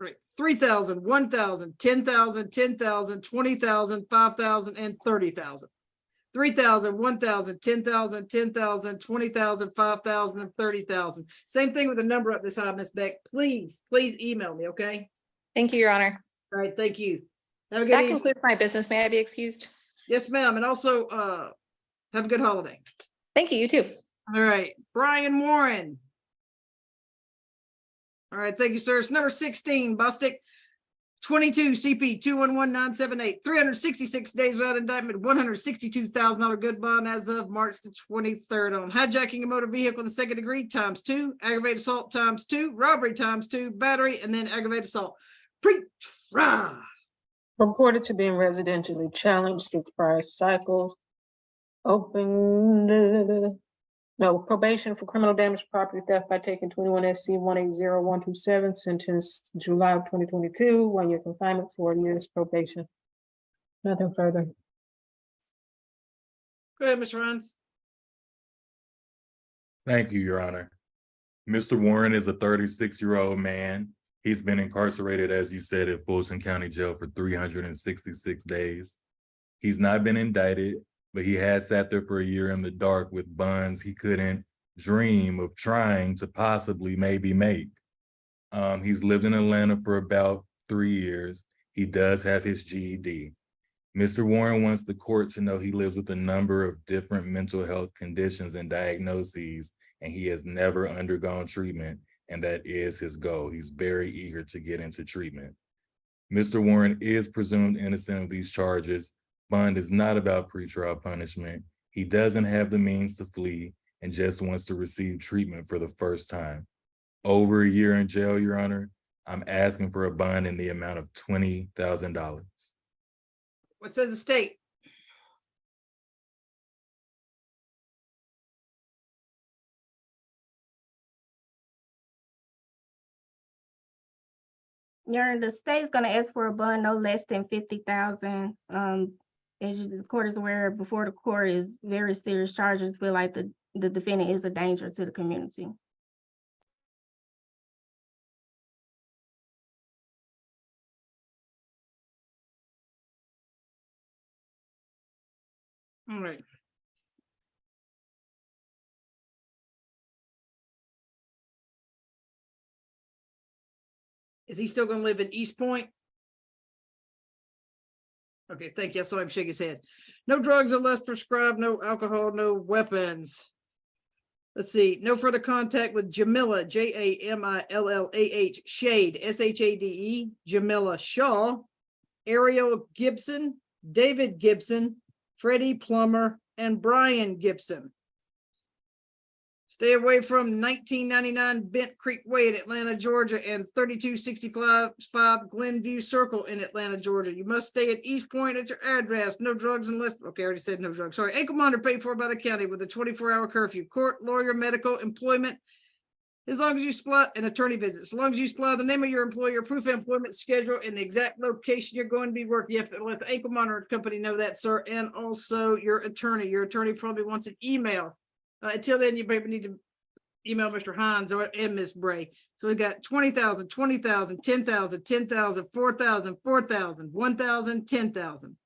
Right, 3,000, 1,000, 10,000, 10,000, 20,000, 5,000, and 30,000. 3,000, 1,000, 10,000, 10,000, 20,000, 5,000, and 30,000. Same thing with the number up this high, Ms. Beck. Please email me, okay? Thank you, Your Honor. All right, thank you. Have a good That evening. concludes my business. May I be excused? Yes, ma'am. And also, have a good holiday. Thank you, you too. All right, Brian Warren. All right, thank you, sir. It's number 16, Bostic. 22 CP 211978, 366 days without indictment, $162,000 good bond as of March the 23rd on hijacking a motor vehicle in the second degree ×2, aggravated assault ×2, robbery ×2, battery, and then aggravated assault. Pre-trial. Reported to being residentially challenged 6 prior cycles. Open, no, probation for criminal damage to property theft by taking 21 SC 180127, sentenced July of 2022, 1 year confinement, 4 years probation. Nothing further. Go ahead, Mr. Rhines. Thank you, Your Honor. Mr. Warren is a 36-year-old man. He's been incarcerated, as you said, at Fulton County Jail for 366 days. He's not been indicted, but he has sat there for a year in the dark with bonds he couldn't dream of trying to possibly maybe make. He's lived in Atlanta for about 3 years. He does have his GED. Mr. Warren wants the court to know he lives with a number of different mental health conditions and diagnoses, and he has never undergone treatment, and that is his goal. He's very eager to get into treatment. Mr. Warren is presumed innocent of these charges. Bond is not about pretrial punishment. He doesn't have the means to flee and just wants to receive treatment for the first time. Over a year in jail, Your Honor, I'm asking for a bond in the amount of $20,000. What says the state? Your Honor, the state's gonna ask for a bond no less than 50,000. The court is aware, before the court is very serious charges, feel like the defendant is a danger to the community. All right. Is he still gonna live in East Point? Okay, thank you. I saw him shake his head. No drugs unless prescribed, no alcohol, no weapons. Let's see, no further contact with Jamila, Jamillah, Shade, Shade, Jamila Shaw, Ariel Gibson, David Gibson, Freddie Plummer, and Brian Gibson. Stay away from 1999 Bent Creek Way in Atlanta, Georgia, and 3265 Glenview Circle in Atlanta, Georgia. You must stay at East Point at your address. No drugs unless, okay, I already said no drugs. Sorry. Ankle monitor paid for by the county with a 24-hour curfew. Court, lawyer, medical, employment. As long as you supply an attorney visit, as long as you supply the name of your employer, proof of employment schedule, and the exact location you're going to be working. You have to let the ankle monitor company know that, sir, and also your attorney. Your attorney probably wants an email. Until then, you maybe need to email Mr. Hines and Ms. Bray. So we've got 20,000, 20,000, 10,000, 10,000, 4,000, 4,000, 1,000, 10,000,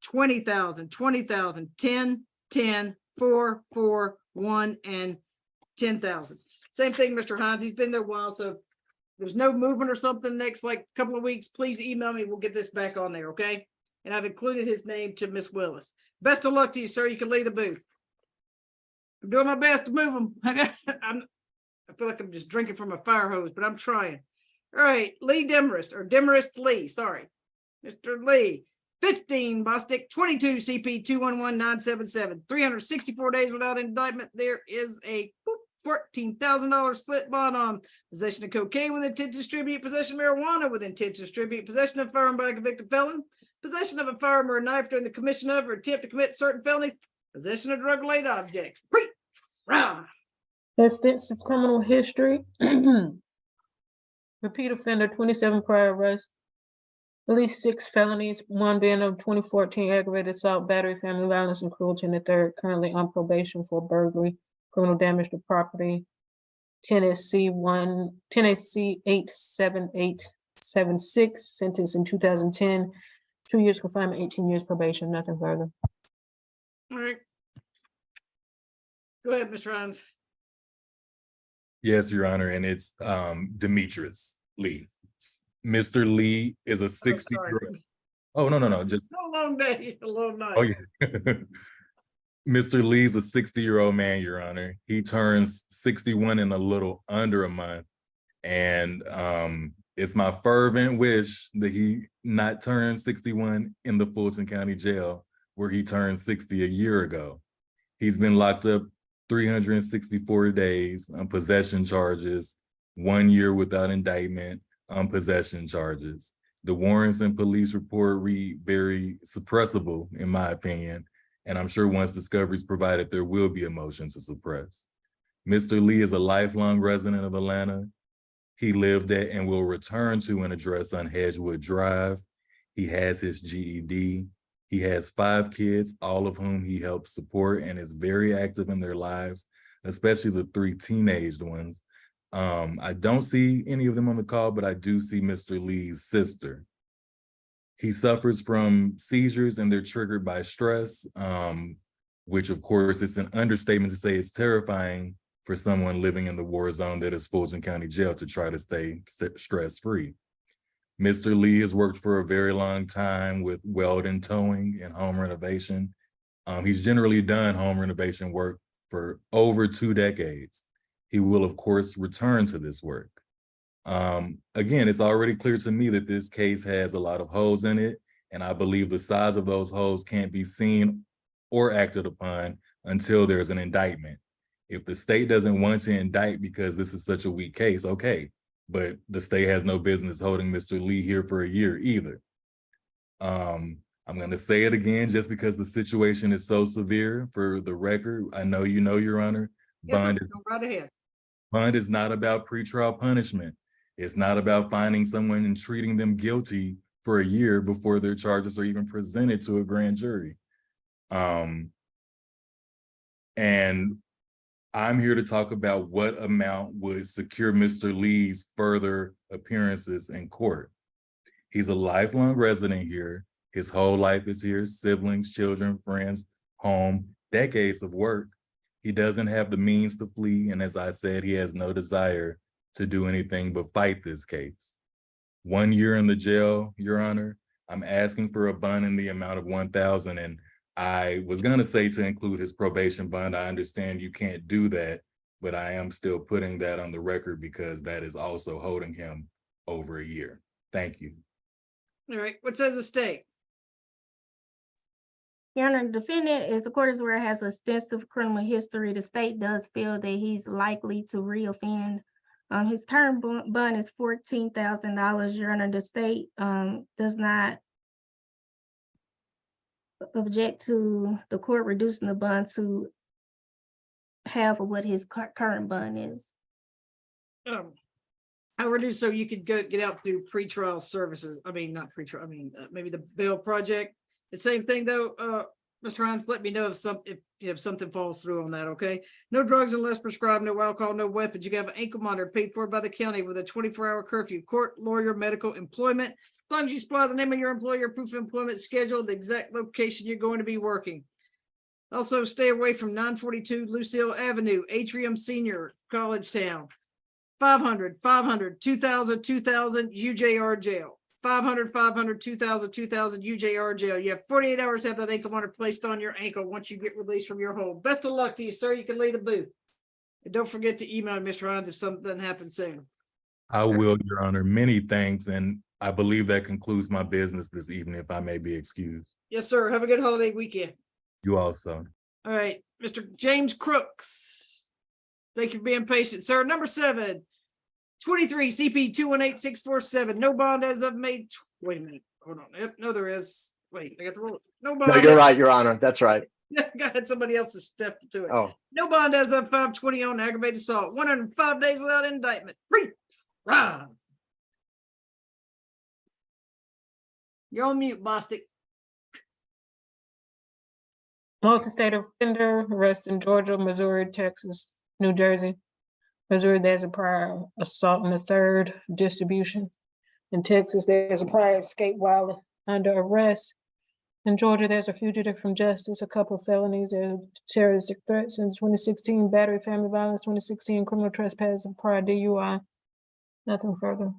20,000, 20,000, 10, 10, 4, 4, 1, and 10,000. Same thing, Mr. Hines. He's been there a while, so if there's no movement or something next like couple of weeks, please email me. We'll get this back on there, okay? And I've included his name to Miss Willis. Best of luck to you, sir. You can leave the booth. I'm doing my best to move them. I feel like I'm just drinking from a fire hose, but I'm trying. All right, Lee Demarest, or Demarest Lee, sorry. Mr. Lee, 15 Bostic, 22 CP 211977, 364 days without indictment. There is a $14,000 split bond on possession of cocaine with intent to distribute, possession of marijuana with intent to distribute, possession of a firearm by a convicted felon, possession of a firearm or a knife during the commission of or attempt to commit certain felony, possession of drug-related objects. Extensive criminal history. Repeat offender, 27 prior arrests. At least 6 felonies, one being of 2014 aggravated assault, battery, family violence, and cruelty in the third. Currently on probation for burglary, criminal damage to property. 10 SC 878 2176, sentenced in 2010, 2 years confinement, 18 years probation, nothing further. All right. Go ahead, Mr. Hines. Yes, Your Honor, and it's Demetrius Lee. Mr. Lee is a 60 sorry. year old. Oh, no, just A long day, a long night. oh yeah. Mr. Lee's a 60-year-old man, Your Honor. He turns 61 in a little under a month. And it's my fervent wish that he not turn 61 in the Fulton County Jail, where he turned 60 a year ago. He's been locked up 364 days on possession charges, 1 year without indictment on possession charges. The warrants and police report read very suppressible, in my opinion, and I'm sure once discovery is provided, there will be a motion to suppress. Mr. Lee is a lifelong resident of Atlanta. He lived at and will return to an address on Hedgewood Drive. He has his GED. He has 5 kids, all of whom he helps support and is very active in their lives, especially the 3 teenaged ones. I don't see any of them on the call, but I do see Mr. Lee's sister. He suffers from seizures and they're triggered by stress, which of course it's an understatement to say it's terrifying for someone living in the war zone that is Fulton County Jail to try to stay stress-free. Mr. Lee has worked for a very long time with Weldon Towing and home renovation. He's generally done home renovation work for over 2 decades. He will, of course, return to this work. Again, it's already clear to me that this case has a lot of holes in it, and I believe the size of those holes can't be seen or acted upon until there's an indictment. If the state doesn't want to indict because this is such a weak case, okay, but the state has no business holding Mr. Lee here for a year either. I'm going to say it again just because the situation is so severe. For the record, I know you know, Your Honor, Yes, sir. Go right ahead. bond is not about pretrial punishment. It's not about finding someone and treating them guilty for a year before their charges are even presented to a grand jury. And I'm here to talk about what amount would secure Mr. Lee's further appearances in court. He's a lifelong resident here. His whole life is here, siblings, children, friends, home, decades of work. He doesn't have the means to flee, and as I said, he has no desire to do anything but fight this case. 1 year in the jail, Your Honor, I'm asking for a bond in the amount of $1,000, and I was gonna say to include his probation bond. I understand you can't do that, but I am still putting that on the record because that is also holding him over a year. Thank you. All right, what says the state? Your Honor, the defendant is, the court is aware, has extensive criminal history. The state does feel that he's likely to reoffend. His current bond is $14,000. Your Honor, the state does not object to the court reducing the bond to half of what his current bond is. I reduce so you could go get out through pretrial services. I mean, not pretrial. I mean, maybe the bail project. The same thing though, Mr. Hines, let me know if something falls through on that, okay? No drugs unless prescribed, no alcohol, no weapons. You can have an ankle monitor paid for by the county with a 24-hour curfew, court, lawyer, medical, employment. As long as you supply the name of your employer, proof of employment schedule, the exact location you're going to be working. Also, stay away from 942 Lucille Avenue, Atrium Senior College Town. 500, 500, 2000, 2000, UJR jail. 500, 500, 2000, 2000, UJR jail. You have 48 hours to have that ankle monitor placed on your ankle once you get released from your hold. Best of luck to you, sir. You can leave the booth. And don't forget to email Mr. Hines if something doesn't happen soon. I will, Your Honor. Many thanks, and I believe that concludes my business this evening, if I may be excused. Yes, sir. Have a good holiday weekend. You also. All right, Mr. James Crooks. Thank you for being patient, sir. Number 7. 23 CP 218647. No bond as of May. Wait a minute. Hold on. Yep, no, there is. Wait, I got the rule. No bond. No, you're right, Your Honor. That's right. I had somebody else's step to it. Oh, No bond as of 5/20 on aggravated assault. 105 days without indictment. Free. Rah. You're on mute, Bostic. Multi-state offender, arrest in Georgia, Missouri, Texas, New Jersey. Missouri, there's a prior assault in the 3rd distribution. In Texas, there's a prior escape while under arrest. In Georgia, there's a fugitive from justice, a couple of felonies, there's terroristic threats since 2016, battery, family violence, 2016, criminal trespass, and prior DUI. Nothing further.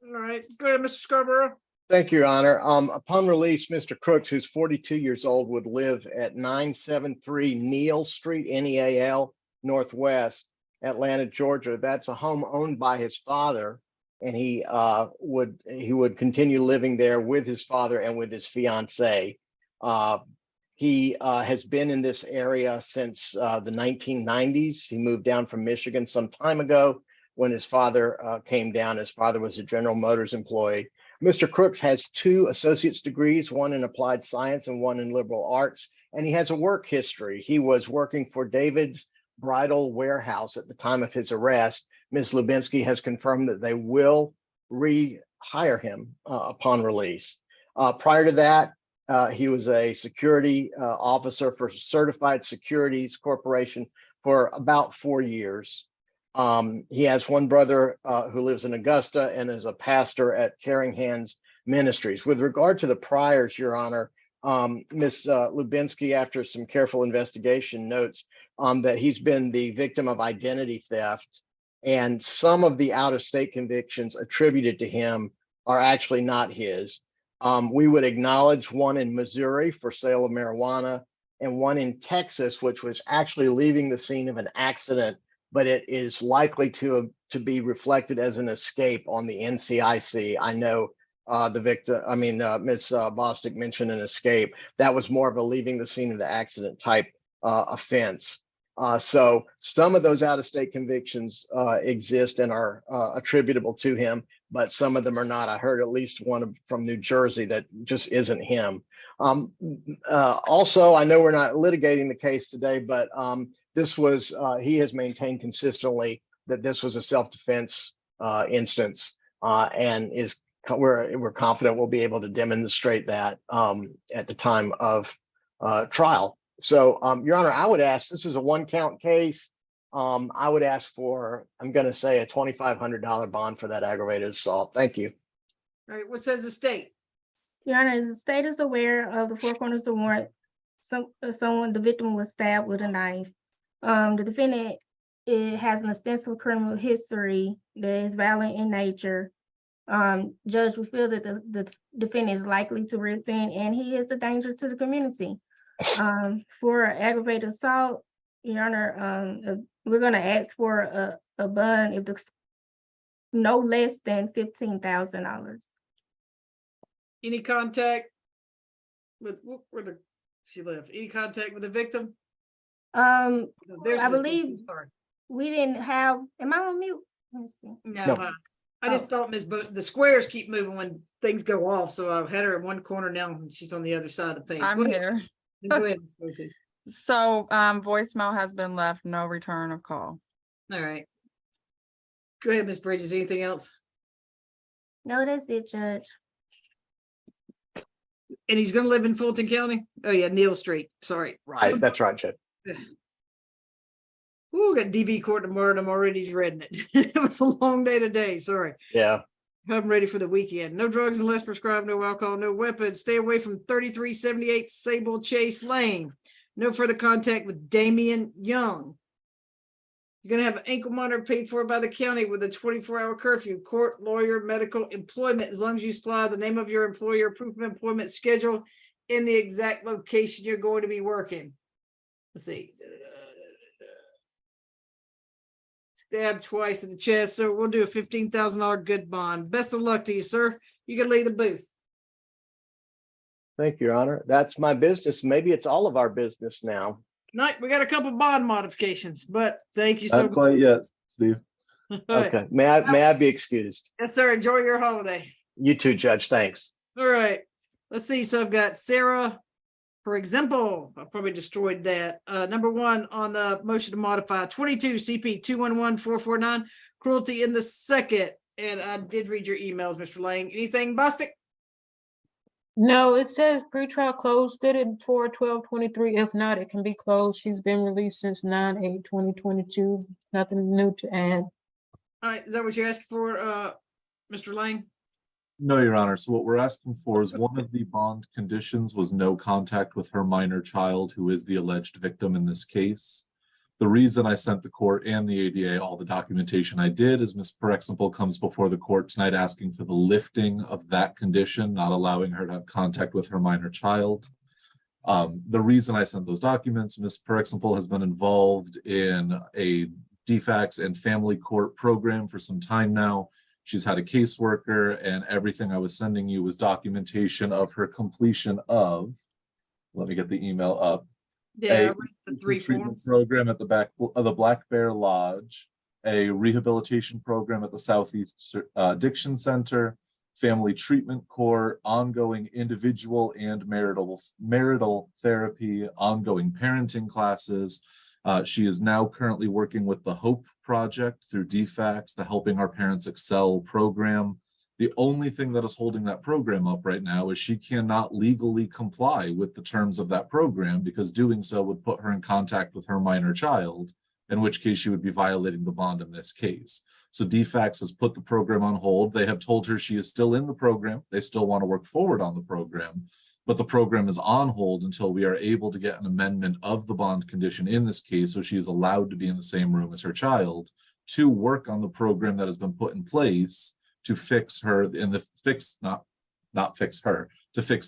All right, go ahead, Mr. Scarborough. Thank you, Your Honor. Upon release, Mr. Crooks, who's 42 years old, would live at 973 Neal Street, Neal, Northwest, Atlanta, Georgia. That's a home owned by his father, and he would continue living there with his father and with his fiancee. He has been in this area since the 1990s. He moved down from Michigan some time ago when his father came down. His father was a General Motors employee. Mr. Crooks has 2 associate's degrees, one in applied science and one in liberal arts, and he has a work history. He was working for David's Bridal Warehouse at the time of his arrest. Ms. Lubinsky has confirmed that they will rehire him upon release. Prior to that, he was a security officer for Certified Securities Corporation for about 4 years. He has one brother who lives in Augusta and is a pastor at Caring Hands Ministries. With regard to the priors, Your Honor, Ms. Lubinsky, after some careful investigation, notes that he's been the victim of identity theft, and some of the out-of-state convictions attributed to him are actually not his. We would acknowledge one in Missouri for sale of marijuana and one in Texas, which was actually leaving the scene of an accident, but it is likely to be reflected as an escape on the NCIC. I know the victim, Ms. Bostic mentioned an escape. That was more of a leaving the scene of the accident type offense. So some of those out-of-state convictions exist and are attributable to him, but some of them are not. I heard at least one from New Jersey that just isn't him. Also, I know we're not litigating the case today, but this was, he has maintained consistently that this was a self-defense instance, and we're confident we'll be able to demonstrate that at the time of trial. So, Your Honor, I would ask, this is a 1-count case. I would ask for, I'm going to say, a $2,500 bond for that aggravated assault. Thank you. All right, what says the state? Your Honor, the state is aware of the 4 corners of warrant. The victim was stabbed with a knife. The defendant, it has an extensive criminal history that is violent in nature. Judge, we feel that the defendant is likely to reoffend, and he is a danger to the community. For aggravated assault, Your Honor, we're going to ask for a bond if the no less than $15,000. Any contact with where she live? Any contact with the victim? There's I Ms. believe Booth, sorry. we didn't have, am I on mute? Let me see. No, No. I just thought Ms. Booth, the squares keep moving when things go off, so I've had her in one corner now, and she's on the other side of the page. I'm Go ahead. here. Go ahead, Ms. Booth. So, voicemail has been left, no return of call. All right. Go ahead, Ms. Bridges. Anything else? No, that's it, Judge. And he's gonna live in Fulton County? Oh yeah, Neal Street. Sorry. Right, that's right, Judge. Ooh, got DV court tomorrow and I'm already dreading it. It was a long day today. Sorry. Yeah. I'm ready for the weekend. No drugs unless prescribed, no alcohol, no weapons. Stay away from 3378 Sable Chase Lane. No further contact with Damian Young. You're gonna have an ankle monitor paid for by the county with a 24-hour curfew, court, lawyer, medical, employment, as long as you supply the name of your employer, proof of employment schedule, in the exact location you're going to be working. Let's see. Stabbed twice in the chest, so we'll do a $15,000 good bond. Best of luck to you, sir. You can leave the booth. Thank you, Your Honor. That's my business. Maybe it's all of our business now. Tonight, we got a couple bond modifications, but thank you so Not much. quite yet, Steve. All right. Okay. May I be excused? Yes, sir. Enjoy your holiday. You too, Judge. Thanks. All right. Let's see. So I've got Sarah, for example, I probably destroyed that. Number 1 on the motion to modify 22 CP 211449, cruelty in the second. And I did read your emails, Mr. Lang. Anything, Bostic? No, it says pretrial closed, did it for 12/23. If not, it can be closed. She's been released since 9/8/2022. Nothing new to add. All right. Is that what you're asking for, Mr. Lang? No, Your Honor. So what we're asking for is one of the bond conditions was no contact with her minor child, who is the alleged victim in this case. The reason I sent the court and the ADA all the documentation I did is Ms. Perexample comes before the court tonight asking for the lifting of that condition, not allowing her to have contact with her minor child. The reason I sent those documents, Ms. Perexample has been involved in a DFACS and family court program for some time now. She's had a caseworker, and everything I was sending you was documentation of her completion of, let me get the email up. Yeah, I A read the three treatment forms. program at the back of the Black Bear Lodge, a rehabilitation program at the Southeast Addiction Center, family treatment court, ongoing individual and marital therapy, ongoing parenting classes. She is now currently working with the Hope Project through DFACS, the Helping Our Parents Excel program. The only thing that is holding that program up right now is she cannot legally comply with the terms of that program, because doing so would put her in contact with her minor child, in which case she would be violating the bond in this case. So DFACS has put the program on hold. They have told her she is still in the program. They still want to work forward on the program, but the program is on hold until we are able to get an amendment of the bond condition in this case, so she is allowed to be in the same room as her child to work on the program that has been put in place to fix her and to fix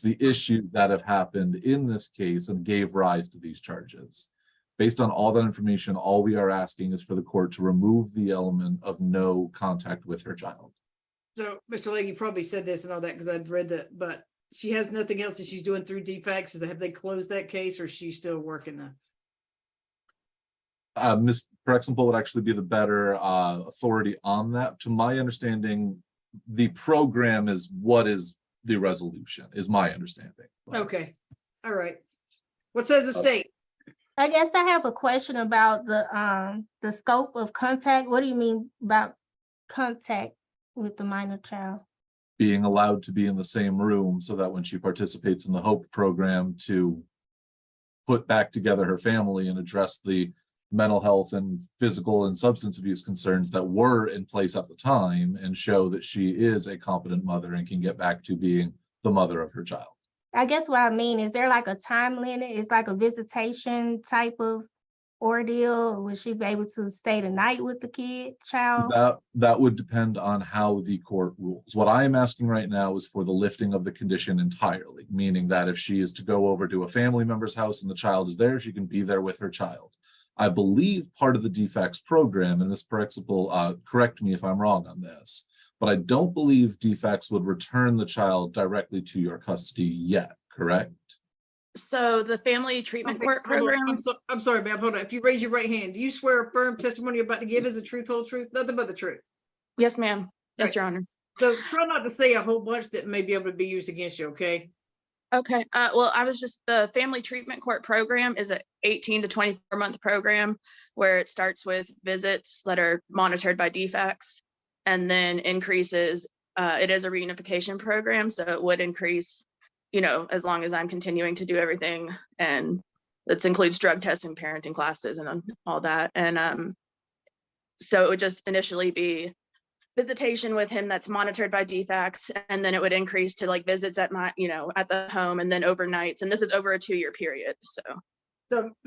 the issues that have happened in this case and gave rise to these charges. Based on all that information, all we are asking is for the court to remove the element of no contact with her child. So, Mr. Legg, you probably said this and all that because I'd read that, but she has nothing else that she's doing through DFACS. Have they closed that case, or is she still working now? Ms. Perexample would actually be the better authority on that. To my understanding, the program is what is the resolution, is my understanding. Okay, all right. What says the state? I guess I have a question about the scope of contact. What do you mean about contact with the minor child? Being allowed to be in the same room so that when she participates in the Hope program to put back together her family and address the mental health and physical and substance abuse concerns that were in place at the time, and show that she is a competent mother and can get back to being the mother of her child. I guess what I mean, is there like a time limit? It's like a visitation type of ordeal? Would she be able to stay the night with the child? That would depend on how the court rules. What I am asking right now is for the lifting of the condition entirely, meaning that if she is to go over to a family member's house and the child is there, she can be there with her child. I believe part of the DFACS program, and Ms. Perexample, correct me if I'm wrong on this, but I don't believe DFACS would return the child directly to your custody yet, correct? So the family treatment Okay, court hold on. program, I'm sorry, ma'am. Hold on. If you raise your right hand, do you swear a firm testimony you're about to give is the truth, whole truth, nothing but the truth? yes, ma'am. Yes, Right. Your Honor. So try not to say a whole bunch that may be able to be used against you, okay? Okay, well, the family treatment court program is an 18 to 24 month program where it starts with visits that are monitored by DFACS and then increases. It is a reunification program, so it would increase, as long as I'm continuing to do everything, and that includes drug testing, parenting classes, and all that. And so it would just initially be visitation with him that's monitored by DFACS, and then it would increase to like visits at at the home, and then overnights. And this is over a 2-year period. So,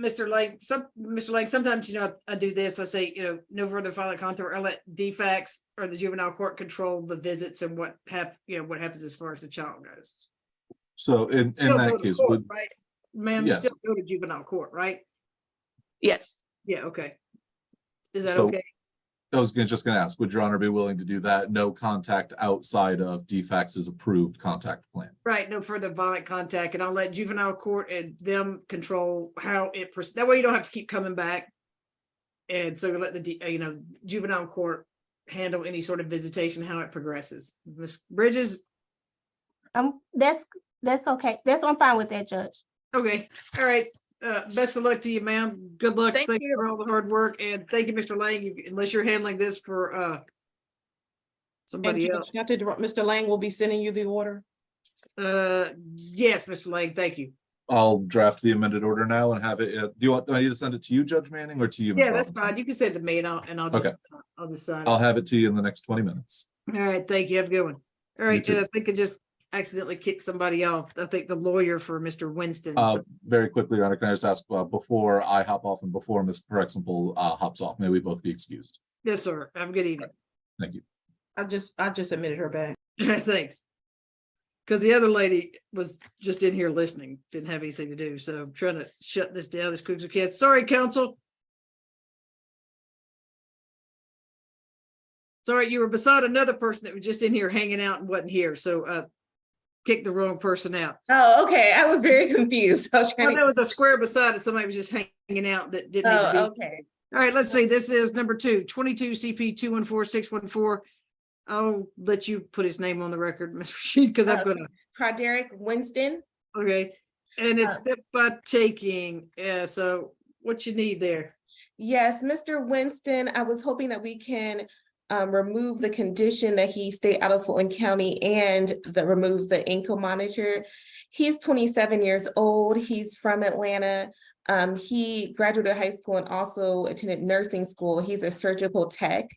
Mr. Lang, sometimes, I do this, I say, no further violent contact, or I let DFACS or the juvenile court control the visits and what happens as far as the child goes. So in Still go that to case, court, right? Ma'am, you Yeah. still go to juvenile court, right? Yes. Yeah, okay. Is that So- okay? I was just going to ask, would Your Honor be willing to do that? No contact outside of DFACS's approved contact plan. Right, no further violent contact, and I'll let juvenile court and them control how it, that way you don't have to keep coming back. And so let the, juvenile court handle any sort of visitation, how it progresses. Ms. Bridges, That's okay. I'm fine with that, Judge. okay, all right. Best of luck to you, ma'am. Good luck. Thank Thank you you. for all the hard work, and thank you, Mr. Lang, unless you're handling this for And somebody Judge, else. not to interrupt, Mr. Lang will be sending you the order. Yes, Mr. Lang, thank you. I'll draft the amended order now and have it. Do I need to send it to you, Judge Manning, or to you? Ms. Yeah, that's Robinson? fine. You can send it to me, and I'll just, Okay. I'll just sign I'll it. have it to you in the next 20 minutes. All right, thank you. Have a good one. All right, too. and I think I just accidentally kicked somebody off. I think the lawyer for Mr. Winston. So- Very quickly, Your Honor, can I just ask, before I hop off and before Ms. Prexample hops off, may we both be excused? Yes, sir. Have a good evening. Thank you. I just admitted her back. Thanks. Because the other lady was just in here listening, didn't have anything to do, so I'm trying to shut this down as quick as we can. Sorry, counsel. Sorry, you were beside another person that was just in here hanging out and wasn't here, so kicked the wrong person out. Oh, okay. I was very confused. I was Well, trying there to. was a square beside it. Somebody was just hanging out that didn't need to be. Oh, okay. All right, let's see. This is number 22 CP 214614. I'll let you put his name on the record, Mr. Sheed, because I'm gonna, Proderick Winston. okay. And it's step by taking, so what you need there? Yes, Mr. Winston, I was hoping that we can remove the condition that he stay out of Fulton County and remove the ankle monitor. He's 27 years old. He's from Atlanta. He graduated high school and also attended nursing school. He's a surgical tech.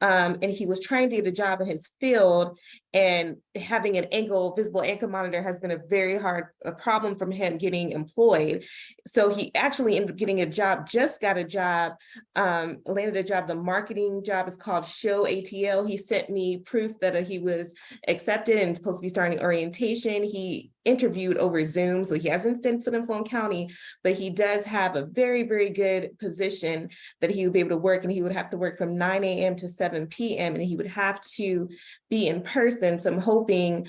And he was trying to get a job in his field, and having an visible ankle monitor has been a very hard problem from him getting employed. So he actually ended up getting a job, just got a job, landed a job. The marketing job is called Show ATL. He sent me proof that he was accepted and supposed to be starting orientation. He interviewed over Zoom, so he hasn't been put in Fulton County, but he does have a very, very good position that he would be able to work, and he would have to work from 9 a.m. to 7 p.m. and he would have to be in person. So I'm hoping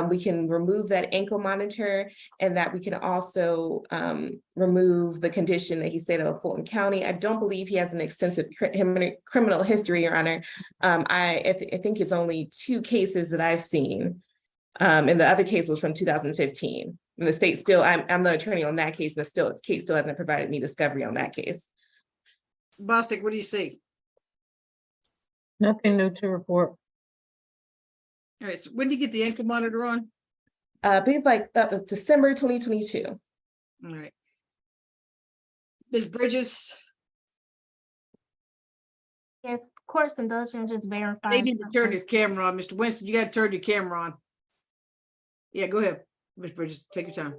we can remove that ankle monitor, and that we can also remove the condition that he stayed out of Fulton County. I don't believe he has an extensive criminal history, Your Honor. I think it's only 2 cases that I've seen. And the other case was from 2015. And the state still, I'm the attorney on that case, and the case still hasn't provided me discovery on that case. Bostic, what do you see? Nothing new to report. All right, so when do you get the ankle monitor on? I believe like December 2022. All right. Ms. Bridges, Yes, course indulgence, just they verify. need to turn his camera on. Mr. Winston, you gotta turn your camera on. Yeah, go ahead, Ms. Bridges, take your time.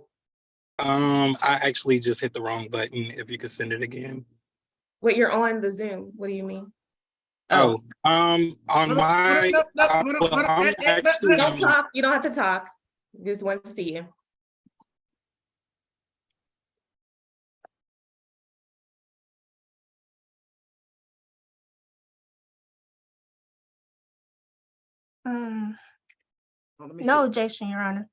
I actually just hit the wrong button. If you could send it again. Wait, you're on the Zoom. What do you mean? Oh, on my, well, I'm actually, Don't talk. You don't have to talk. Just want to see you. Oh, let me see. No objection, Your Honor.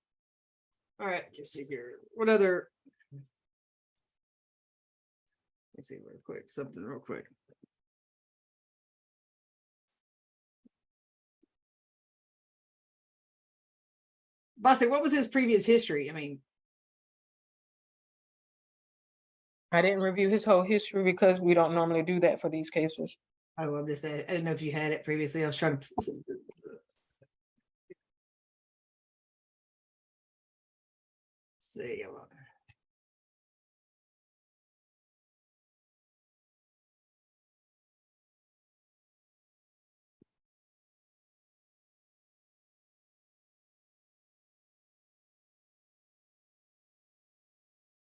All right, let's see here. What other? Let's see real quick, something real quick. Bossy, what was his previous history? I mean, I didn't review his whole history because we don't normally do that for these cases. I'm just, I didn't know if you had it previously. I was trying to. See.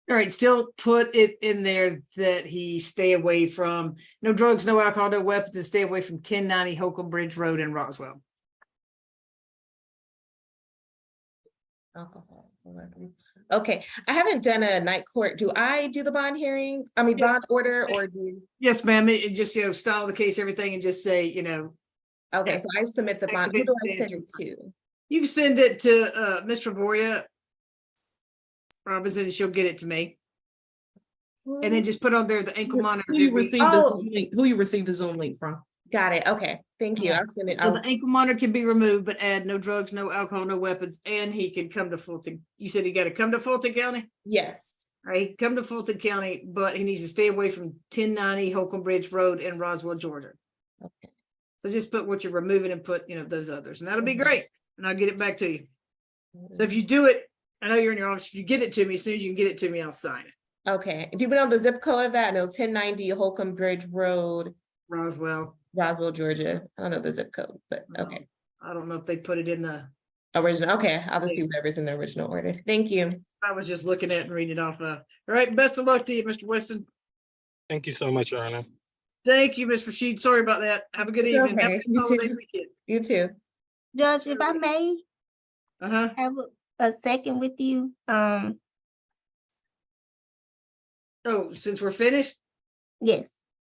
All right, still put it in there that he stay away from no drugs, no alcohol, no weapons, and stay away from 1090 Holcomb Bridge Road in Roswell. Okay, I haven't done a night court. Do I do the bond hearing? I mean, Yes. bond order, or do? Yes, ma'am. It just, style the case, everything, and just say, Okay, so I submit the bond. Who do I send it to? you can send it to Mr. Voria Robinson, and she'll get it to me. And then just put on there the ankle monitor. Who you received Oh. the Zoom link from? Got it. Okay, thank you. Yeah. I'll send it. So the ankle monitor can be removed, but add no drugs, no alcohol, no weapons, and he can come to Fulton. You said he got to come to Fulton County? Yes. All right, come to Fulton County, but he needs to stay away from 1090 Holcomb Bridge Road in Roswell, Georgia. Okay. So just put what you're removing and put, those others, and that'll be great. And I'll get it back to you. So if you do it, I know you're in your office. If you get it to me, as soon as you can get it to me, I'll sign it. Okay. Do you know the zip code of that? No, 1090 Holcomb Bridge Road, Roswell. Roswell, Georgia. I don't know the zip code, but okay. I don't know if they put it in the Original, okay, I'll just do whatever's in the original order. Thank you. I was just looking at and reading it off. All right, best of luck to you, Mr. Winston. Thank you so much, Your Honor. Thank you, Ms. Rashid. Sorry about that. Have a good It's evening. Have okay. a good You holiday too. weekend. You too. Judge, if I may Uh-huh. have a second with you, Oh, since we're finished, yes,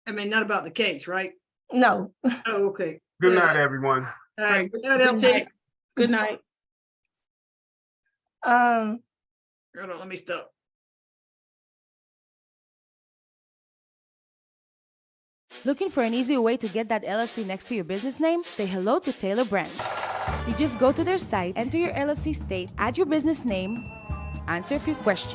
I mean, not about the case, right? no. Oh, okay. Good night, everyone. All right. Good night, Good LT. night. Good night. Um, Hold on, let me stop. Looking for an easy way to get that LLC next to your business name? Say hello to Taylor Brand. You just go to their site, enter your LLC state, add your business name, answer a few questions.